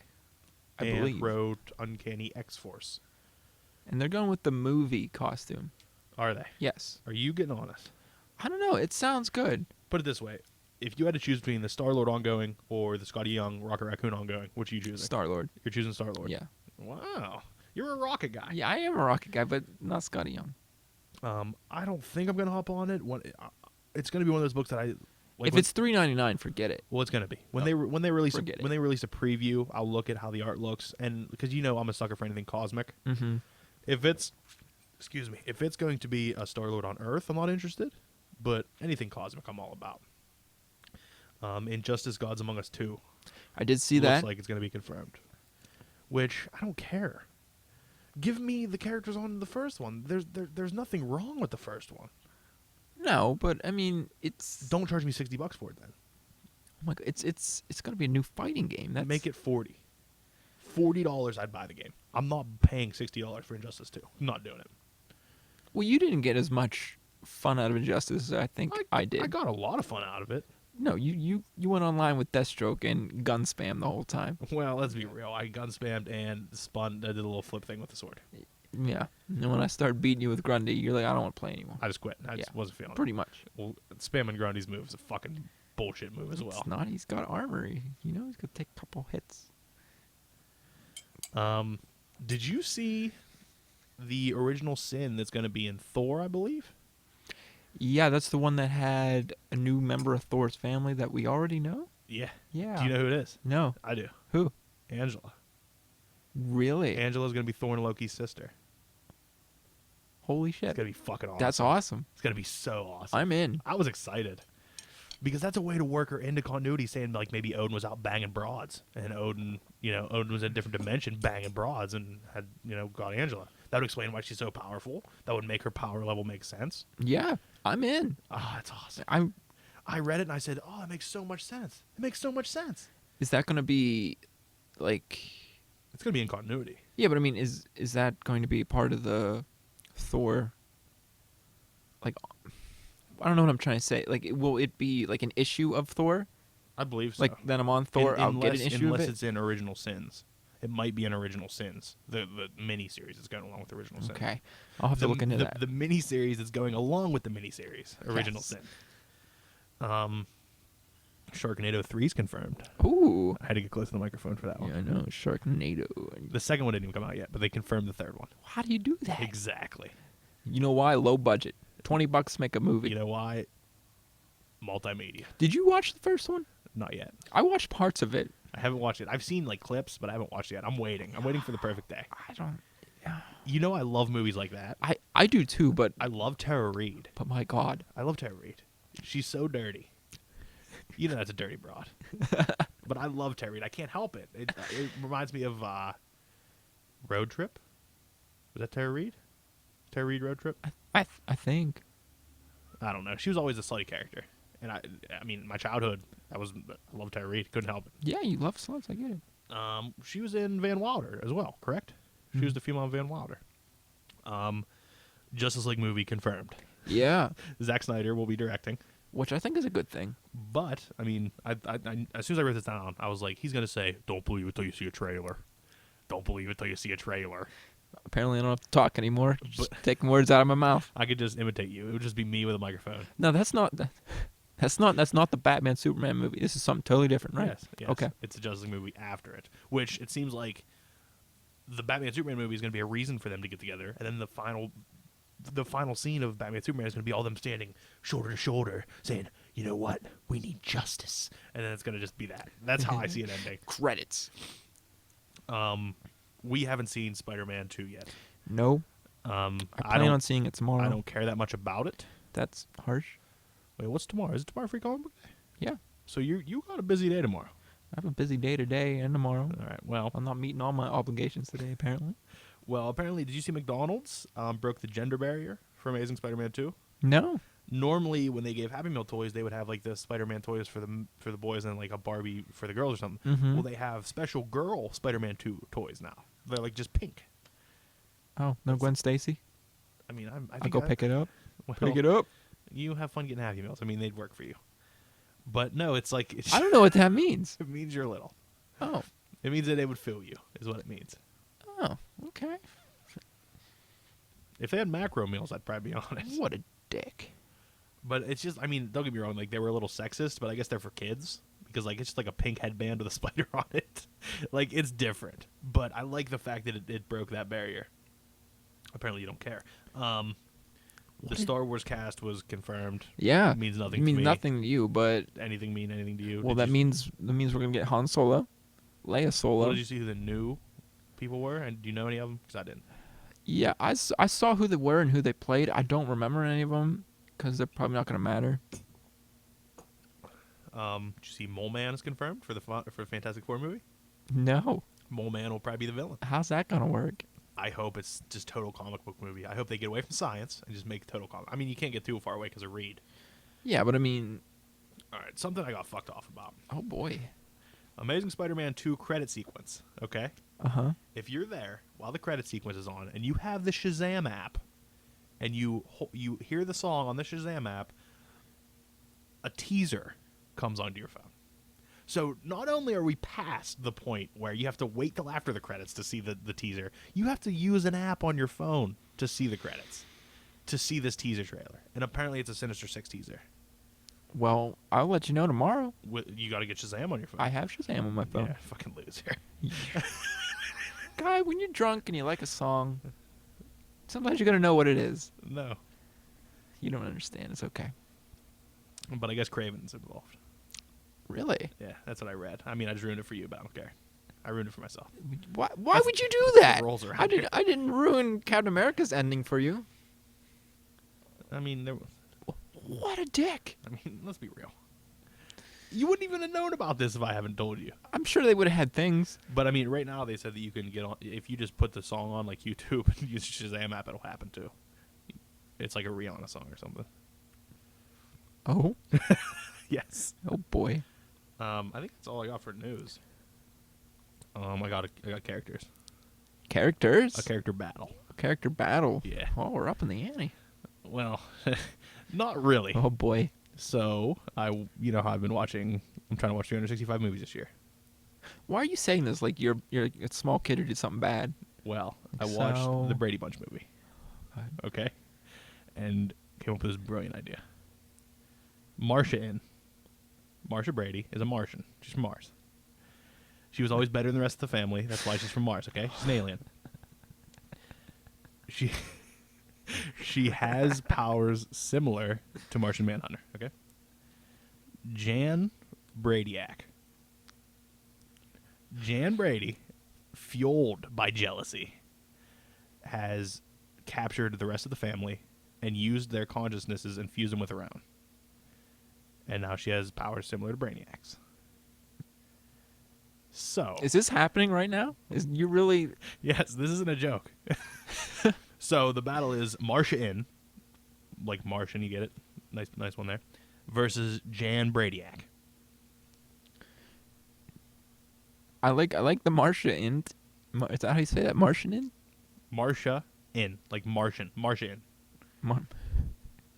I and believe. wrote Uncanny X-Force. And they're going with the movie costume. Are they? Yes. Are you getting on this? I don't know. It sounds good. Put it this way. If you had to choose between the Star-Lord ongoing or the Scotty Young Rocket Raccoon ongoing, which are you choosing? Star-Lord. You're choosing Star-Lord? Yeah. Wow. You're a Rocket guy. Yeah, I am a Rocket guy, but not Scotty Young. I don't think I'm going to hop on it. It's going to be one of those books that I... Like if it's $3.99, forget it. Well, it's going to be. When they release forget it. When they release a preview, I'll look at how the art looks. And because I'm a sucker for anything cosmic. Mm-hmm. If it's going to be a Star-Lord on Earth, I'm not interested. But anything cosmic, I'm all about. Injustice Gods Among Us 2. I did see looks that. like it's going to be confirmed. Which, I don't care. Give me the characters on the first one. There's nothing wrong with the first one. No, but I mean, it's. Don't charge me $60 for it then. Oh my God, it's gonna be a new fighting game. That's... Make it $40. $40, I'd buy the game. I'm not paying $60 for Injustice 2. I'm not doing it. Well, you didn't get as much fun out of Injustice as I think I did. I got a lot of fun out of it. No, you went online with Deathstroke and gun spam the whole time. Well, let's be real. I gun spammed and did a little flip thing with the sword. Yeah. And when I started beating you with Grundy, you're like, I don't want to play anymore. I just quit. I just wasn't feeling Pretty it. much. Well, spamming Grundy's move is a fucking bullshit move as well. It's not. He's got armor. He's going to take a couple hits. Did you see the original Sin that's going to be in Thor, I believe? Yeah, that's the one that had a new member of Thor's family that we already know? Yeah. Yeah. Do you know who it is? No. I do. Who? Angela. Really? Angela's going to be Thor and Loki's sister. Holy shit. It's going to be fucking awesome. That's awesome. It's going to be so awesome. I'm in. I was excited. Because that's a way to work her into continuity, saying like maybe Odin was out banging broads, and Odin was in a different dimension banging broads, and had got Angela. That would explain why she's so powerful. That would make her power level make sense. Yeah, I'm in. Ah, that's awesome. I read it and I said, oh, it makes so much sense. It makes so much sense. Is that going to be like? It's gonna be in continuity. Yeah, but I mean, is that going to be part of the Thor? Like, I don't know what I'm trying to say. Like, will it be like an issue of Thor? I believe so. Like, then I'm on Thor, I'll get an issue unless of it? it's in Original Sins. It might be in Original Sins. The mini-series is going along with Original Sins. Okay. I'll have to look into that. The mini-series is going along with the mini-series, Original Sin. Sharknado 3 is confirmed. Ooh. I had to get close to the microphone for that one. Yeah, I know. Sharknado. The second one didn't even come out yet, but they confirmed the third one. How do you do that? Exactly. You know why? Low budget. $20 to make a movie. You know why? Multimedia. Did you watch the first one? Not yet. I watched parts of it. I haven't watched it. I've seen like clips, but I haven't watched it yet. I'm waiting. I'm waiting for the perfect day. I don't. I love movies like that. I do too, but I love Tara Reid. but my God, I love Tara Reid. She's so dirty. That's a dirty broad. But I love Tara Reid. I can't help it. It reminds me of Road Trip. Was that Tara Reid? Tara Reid Road Trip? I think. I don't know. She was always a slutty character. And I mean, my childhood, I love Tara Reid. Couldn't help it. Yeah, you love sluts. I get it. She was in Van Wilder as well, correct? She was the female Van Wilder. Justice League movie confirmed. Yeah, Zack Snyder will be directing. which I think is a good thing. But, I mean, I as soon as I wrote this down, I was like, he's going to say, don't believe it till you see a trailer. Don't believe it till you see a trailer. Apparently, I don't have to talk anymore. Just taking words out of my mouth. I could just imitate you. It would just be me with a microphone. No, that's not the Batman Superman movie. This is something totally different, right? Yes. Okay. It's a Justice League movie after it, which it seems like the Batman Superman movie is going to be a reason for them to get together, and then the final scene of Batman Superman is going to be all them standing shoulder to shoulder, saying, "You know what? We need justice," and then it's going to just be that. That's how I see it ending. Credits. We haven't seen Spider-Man 2 yet. No. I plan on seeing it tomorrow. I don't care that much about it. That's harsh. Wait, what's tomorrow? Is it tomorrow Free Comic Book Day? Yeah. So you got a busy day tomorrow. I have a busy day today and tomorrow. All right. Well, I'm not meeting all my obligations today, apparently. apparently, did you see McDonald's broke the gender barrier for Amazing Spider-Man 2? No. Normally, when they gave Happy Meal toys, they would have like the Spider-Man toys for the boys and like a Barbie for the girls or something. Mm-hmm. Well, they have special girl Spider-Man 2 toys now. They're like just pink. Oh, no Gwen Stacy? I mean, I I'll think go pick it up. well, Pick it up. You have fun getting Happy Meals. I mean, they'd work for you. But no, it's like I don't know what that means. it means you're little. Oh. It means that they would fill you, is what it means. Oh, okay. If they had macro meals, I'd probably be honest. What a dick. But it's just, I mean, don't get me wrong, like, they were a little sexist, but I guess they're for kids. Because, like, it's just like a pink headband with a spider on it. Like, it's different. But I like the fact that it broke that barrier. Apparently you don't care. The Star Wars cast was confirmed. Yeah. It means nothing It means to me. nothing to you, but Anything mean anything to you? well, Did that means we're gonna get Han Solo, Leia Solo. Well, did you see who the new people were? And do you know any of them? Because I didn't. Yeah, I saw who they were and who they played. I don't remember any of them because they're probably not gonna matter. Did you see Mole Man is confirmed for the Fantastic Four movie? No. Mole Man will probably be the villain. How's that gonna work? I hope it's just total comic book movie. I hope they get away from science and just make total comic. I mean, you can't get too far away because of Reed. Yeah, but I mean, All right, something I got fucked off about. oh boy. Amazing Spider-Man 2 credit sequence, okay? Uh huh. If you're there while the credit sequence is on and you have the Shazam app and you hear the song on the Shazam app, a teaser comes onto your phone. So not only are we past the point where you have to wait till after the credits to see the teaser, you have to use an app on your phone to see the credits, to see this teaser trailer. And apparently it's a Sinister Six teaser. Well, I'll let you know tomorrow. You got to get Shazam on your phone. I have Shazam on my phone. Yeah, fucking loser. Guy, when you're drunk and you like a song, sometimes you're going to know what it is. No. You don't understand. It's okay. But I guess Craven's involved. Really? Yeah, that's what I read. I mean, I just ruined it for you, but I don't care. I ruined it for myself. Why would you do that? Rolls around here. I didn't ruin Captain America's ending for you. I mean, What a dick. I mean, let's be real. You wouldn't even have known about this if I haven't told you. I'm sure they would have had things. But I mean, right now they said that you can get on if you just put the song on like YouTube and use Shazam app, it'll happen too. It's like a Rihanna song or something. Oh? Yes. Oh, boy. I think that's all I got for news. I got characters. Characters? A character battle. Character battle. Yeah. Oh, we're up in the ante. Well, not really. Oh, boy. So you know how I've been watching. I'm trying to watch 365 movies this year. Why are you saying this like you're a small kid who did something bad? Well, I watched the Brady Bunch movie. Okay, and came up with this brilliant idea. Marsha Brady is a Martian. She's from Mars. She was always better than the rest of the family. That's why she's from Mars. Okay, she's an alien. She has powers similar to Martian Manhunter, okay? Jan Brady, fueled by jealousy, has captured the rest of the family and used their consciousnesses and fused them with her own. And now she has powers similar to Brainiac's. So... Is this happening right now? Is you really... Yes, this isn't a joke. So the battle is Marsha like Martian, you get it? Nice one there. Versus Jan Brainiac. I like the Marsha in. Is that how you say that? Martian in? Marsha in, like Martian. Marsha in.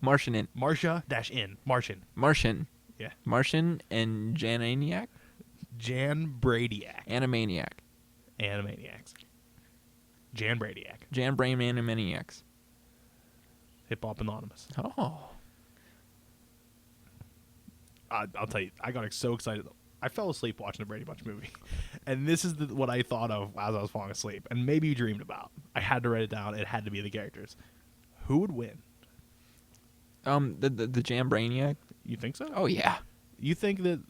Martian in. Marsha dash in. Martian. Martian. Yeah. Martian and Jananiac? Jan Brainiac. Animaniac. Animaniacs. Jan Brainiac. Jan Brain Animaniacs. Hip Hop Anonymous. Oh. I'll tell you, I got so excited. I fell asleep watching the Brady Bunch movie. And this is what I thought of as I was falling asleep. And maybe you dreamed about. I had to write it down. It had to be the characters. Who would win? The Jan Brainiac? You think so? Oh, yeah. You think that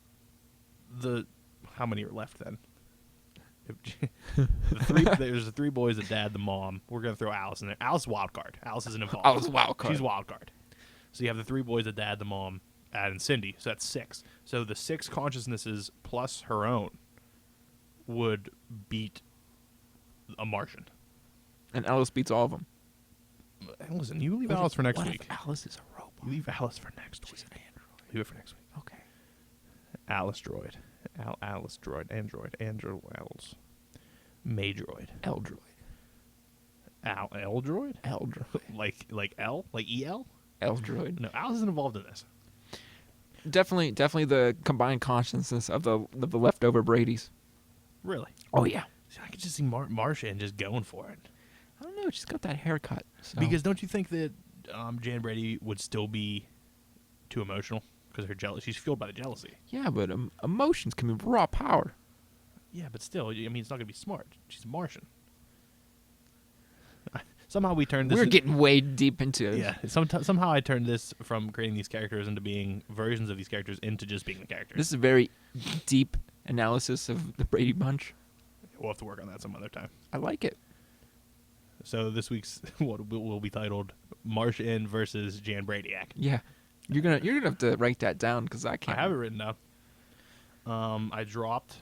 how many are left then? There's the three boys, the dad, the mom. We're gonna throw Alice in there. Alice is wild card. Alice isn't involved. Alice is wild card. She's wild card. So you have the three boys, the dad, the mom, and Cindy. So that's 6. So the 6 consciousnesses plus her own would beat a Martian. And Alice beats all of them. Listen, you leave Alice for next week. Alice is a robot. You leave Alice for next week. She's an android. Leave it for next week. Okay. Alice droid. Alice droid. Android. Alice. Maydroid. Eldroid. Eldroid? Eldroid. like L? Like EL? Eldroid. No, Alice isn't involved in this. Definitely the combined consciousness of the leftover Bradys. Really? Oh, yeah. See, I could just see Marsha just going for it. I don't know. She's got that haircut. So. Because don't you think that Jan Brady would still be too emotional because of her jealousy? She's fueled by the jealousy. Yeah, but emotions can be raw power. Yeah, but still, I mean, it's not going to be smart. She's a Martian. Somehow we turned this... We're getting way deep into it. Yeah, somehow I turned this from creating these characters into being versions of these characters into just being the characters. This is a very deep analysis of the Brady Bunch. We'll have to work on that some other time. I like it. So this week's what will be titled Marshin versus Jan Brainiac. Yeah, you're gonna have to write that down because I can't. I have it written down. I dropped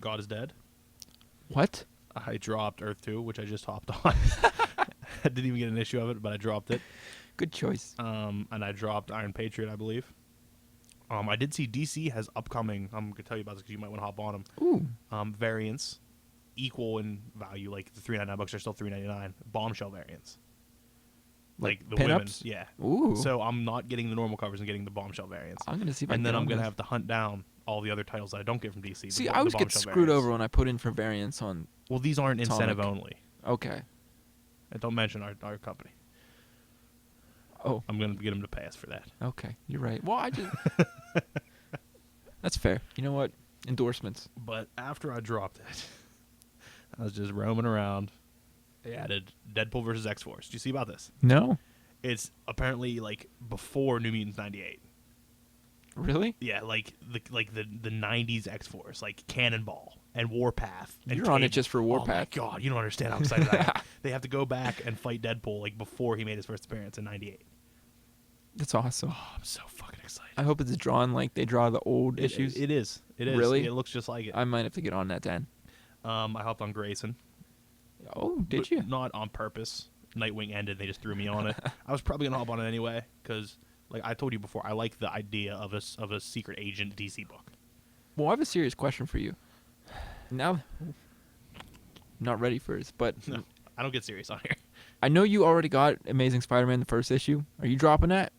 God is Dead. What? I dropped Earth 2, which I just hopped on. I didn't even get an issue of it, but I dropped it. Good choice. And I dropped Iron Patriot, I believe. I did see DC has upcoming. I'm gonna tell you about this because you might want to hop on them. Ooh. Variants equal in value, like the $3.99 are still $3.99. Bombshell variants. Like the pinups? women's, yeah. Ooh. So I'm not getting the normal covers and getting the bombshell variants. I'm gonna see if I can And then get I'm on gonna this. have to hunt down all the other titles that I don't get from DC. See, the, I the always get bombshell screwed variants. over when I put in for variants on. Well, these aren't incentive Atomic. only. Okay. And don't mention our company. Oh. I'm gonna get them to pay us for that. Okay. You're right. Well, I just. That's fair. You know what? Endorsements. But after I dropped it, I was just roaming around. They added Deadpool versus X-Force. Do you see about this? No. It's apparently like before New Mutants '98. Really? Yeah, like the '90s X-Force, like Cannonball and Warpath. And You're on it Cable. just for Warpath. Oh my god, you don't understand how excited I am. They have to go back and fight Deadpool like before he made his first appearance in '98. That's awesome. Oh, I'm so fucking excited. I hope it's drawn like they draw the old issues. It is. It is. Really? It looks just like it. I might have to get on that then. I hopped on Grayson. Oh, did But you? Not on purpose. Nightwing ended. They just threw me on it. I was probably gonna hop on it anyway because, like I told you before, I like the idea of a secret agent DC book. Well, I have a serious question for you. Now, not ready for this, but No, I don't get serious on here. I know you already got Amazing Spider-Man the first issue. Are you dropping that?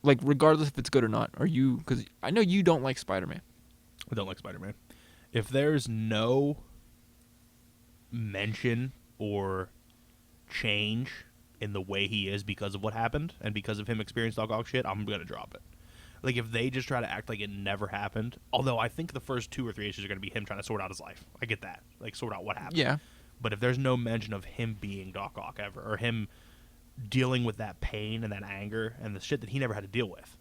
Like, regardless if it's good or not, are you? Because I know you don't like Spider-Man. I don't like Spider-Man. If there's no mention or change in the way he is because of what happened and because of him experiencing dog shit, I'm gonna drop it. Like if they just try to act like it never happened, although I think the first 2 or 3 issues are gonna be him trying to sort out his life. I get that, like sort out what happened. Yeah. But if there's no mention of him being Doc Ock ever, or him dealing with that pain and that anger and the shit that he never had to deal with,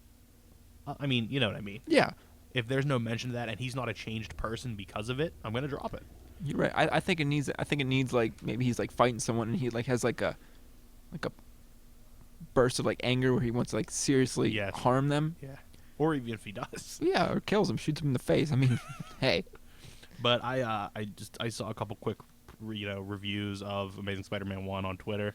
I mean, you know what I mean. Yeah. If there's no mention of that and he's not a changed person because of it, I'm gonna drop it. You're right. I think it needs. I think it needs like maybe he's like fighting someone and he like has like a burst of like anger where he wants to like seriously Yes. harm them. Yeah. Or even if he does. Yeah, or kills him, shoots him in the face. I mean, hey. But I saw a couple quick reviews of Amazing Spider-Man 1 on Twitter,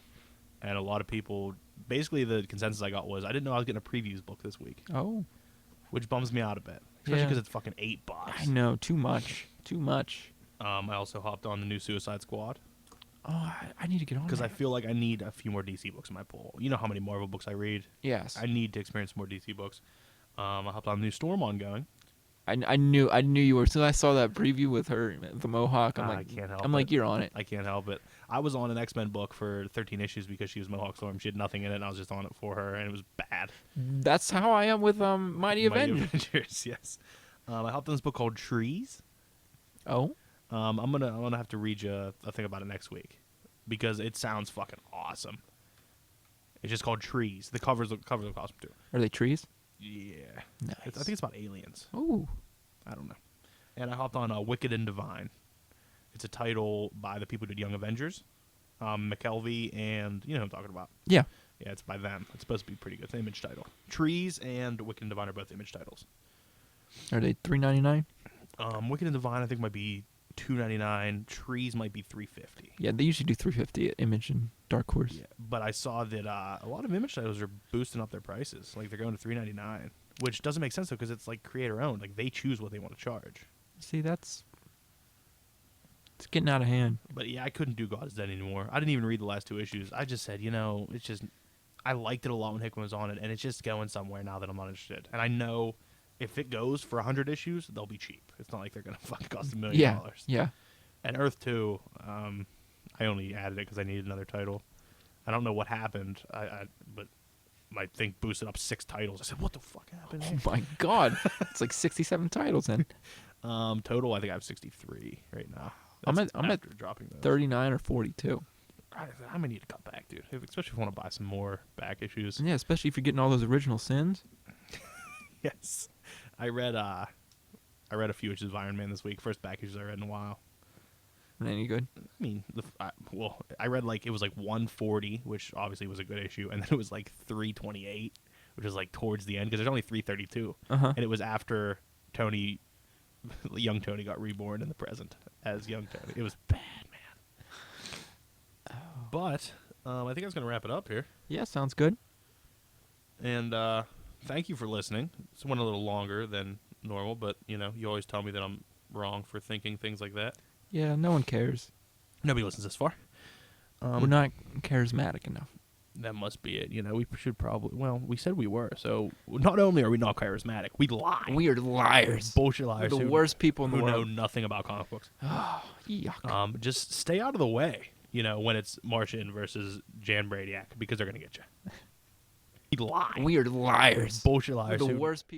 and a lot of people basically the consensus I got was I didn't know I was getting a previews book this week, Oh. which bums me out a bit, especially Yeah. because it's fucking $8. I know. Too much. Too much. I also hopped on the new Suicide Squad Oh, I need to get on. because I that. feel like I need a few more DC books in my pool. You know how many Marvel books I read. Yes. I need to experience more DC books. I hopped on the new Storm ongoing. I knew you were. As soon as I saw that preview with her, the mohawk, I'm I like, can't help I'm like, it. you're on it. I can't help it. I was on an X-Men book for 13 issues because she was Mohawk Storm. She had nothing in it, and I was just on it for her, and it was bad. That's how I am with Mighty Avengers. Avengers, yes. I hopped on this book called Trees. Oh. I'm gonna have to read you a thing about it next week because it sounds fucking awesome. It's just called Trees. The covers look awesome too. Are they trees? Yeah, Nice. I think it's about aliens. Ooh. I don't know. And I hopped on Wicked and Divine. It's a title by the people who did Young Avengers, McKelvey, and you know who I'm talking about. Yeah. Yeah, it's by them. It's supposed to be pretty good. It's an Image title. Trees and Wicked and Divine are both Image titles. Are they $3.99? Wicked and Divine I think might be $2.99. Trees might be $3.50. Yeah, they usually do $3.50 at Image and Dark Horse. Yeah, but I saw that a lot of Image titles are boosting up their prices. Like they're going to $3.99, which doesn't make sense though because it's like creator owned. Like they choose what they want to charge. See, it's getting out of hand. But yeah, I couldn't do God's Dead anymore. I didn't even read the last 2 issues. I just said, it's just I liked it a lot when Hickman was on it, and it's just going somewhere now that I'm not interested. And I know if it goes for 100 issues, they'll be cheap. It's not like they're gonna fucking cost $1 million. Yeah. Yeah. And Earth 2, I only added it because I needed another title. I don't know what happened, but my thing boosted up 6 titles. I said, what the fuck happened here? Oh my God. It's like 67 titles then. Total, I think I have 63 right now. I'm That's at after dropping those. 39 or 42. I may need to cut back, dude. Especially if I want to buy some more back issues. Yeah, especially if you're getting all those original sins. Yes, I read a few issues of Iron Man this week. First back issues I read in a while. Any good? I mean, I read it was like 140, which obviously was a good issue, and then it was like 328, which was like towards the end because there's only 332, Uh-huh. and it was after young Tony got reborn in the present as young Tony. It was bad, man. But I think I was gonna wrap it up here, Yeah, sounds good. and thank you for listening. This went a little longer than normal, but you always tell me that I'm wrong for thinking things like that. Yeah, no one cares. Nobody listens this far. We're not charismatic enough. That must be it. You know, we should probably. Well, we said we were. So not only are we not charismatic, we lie. We are liars. Bullshit We're liars. the worst people in the who know world. nothing about comic books. Yuck. Just stay out of the way. You know, when it's Marshin versus Janbrainac, because they're gonna get you. We lie. We are liars. Bullshit We're liars. the who- worst people.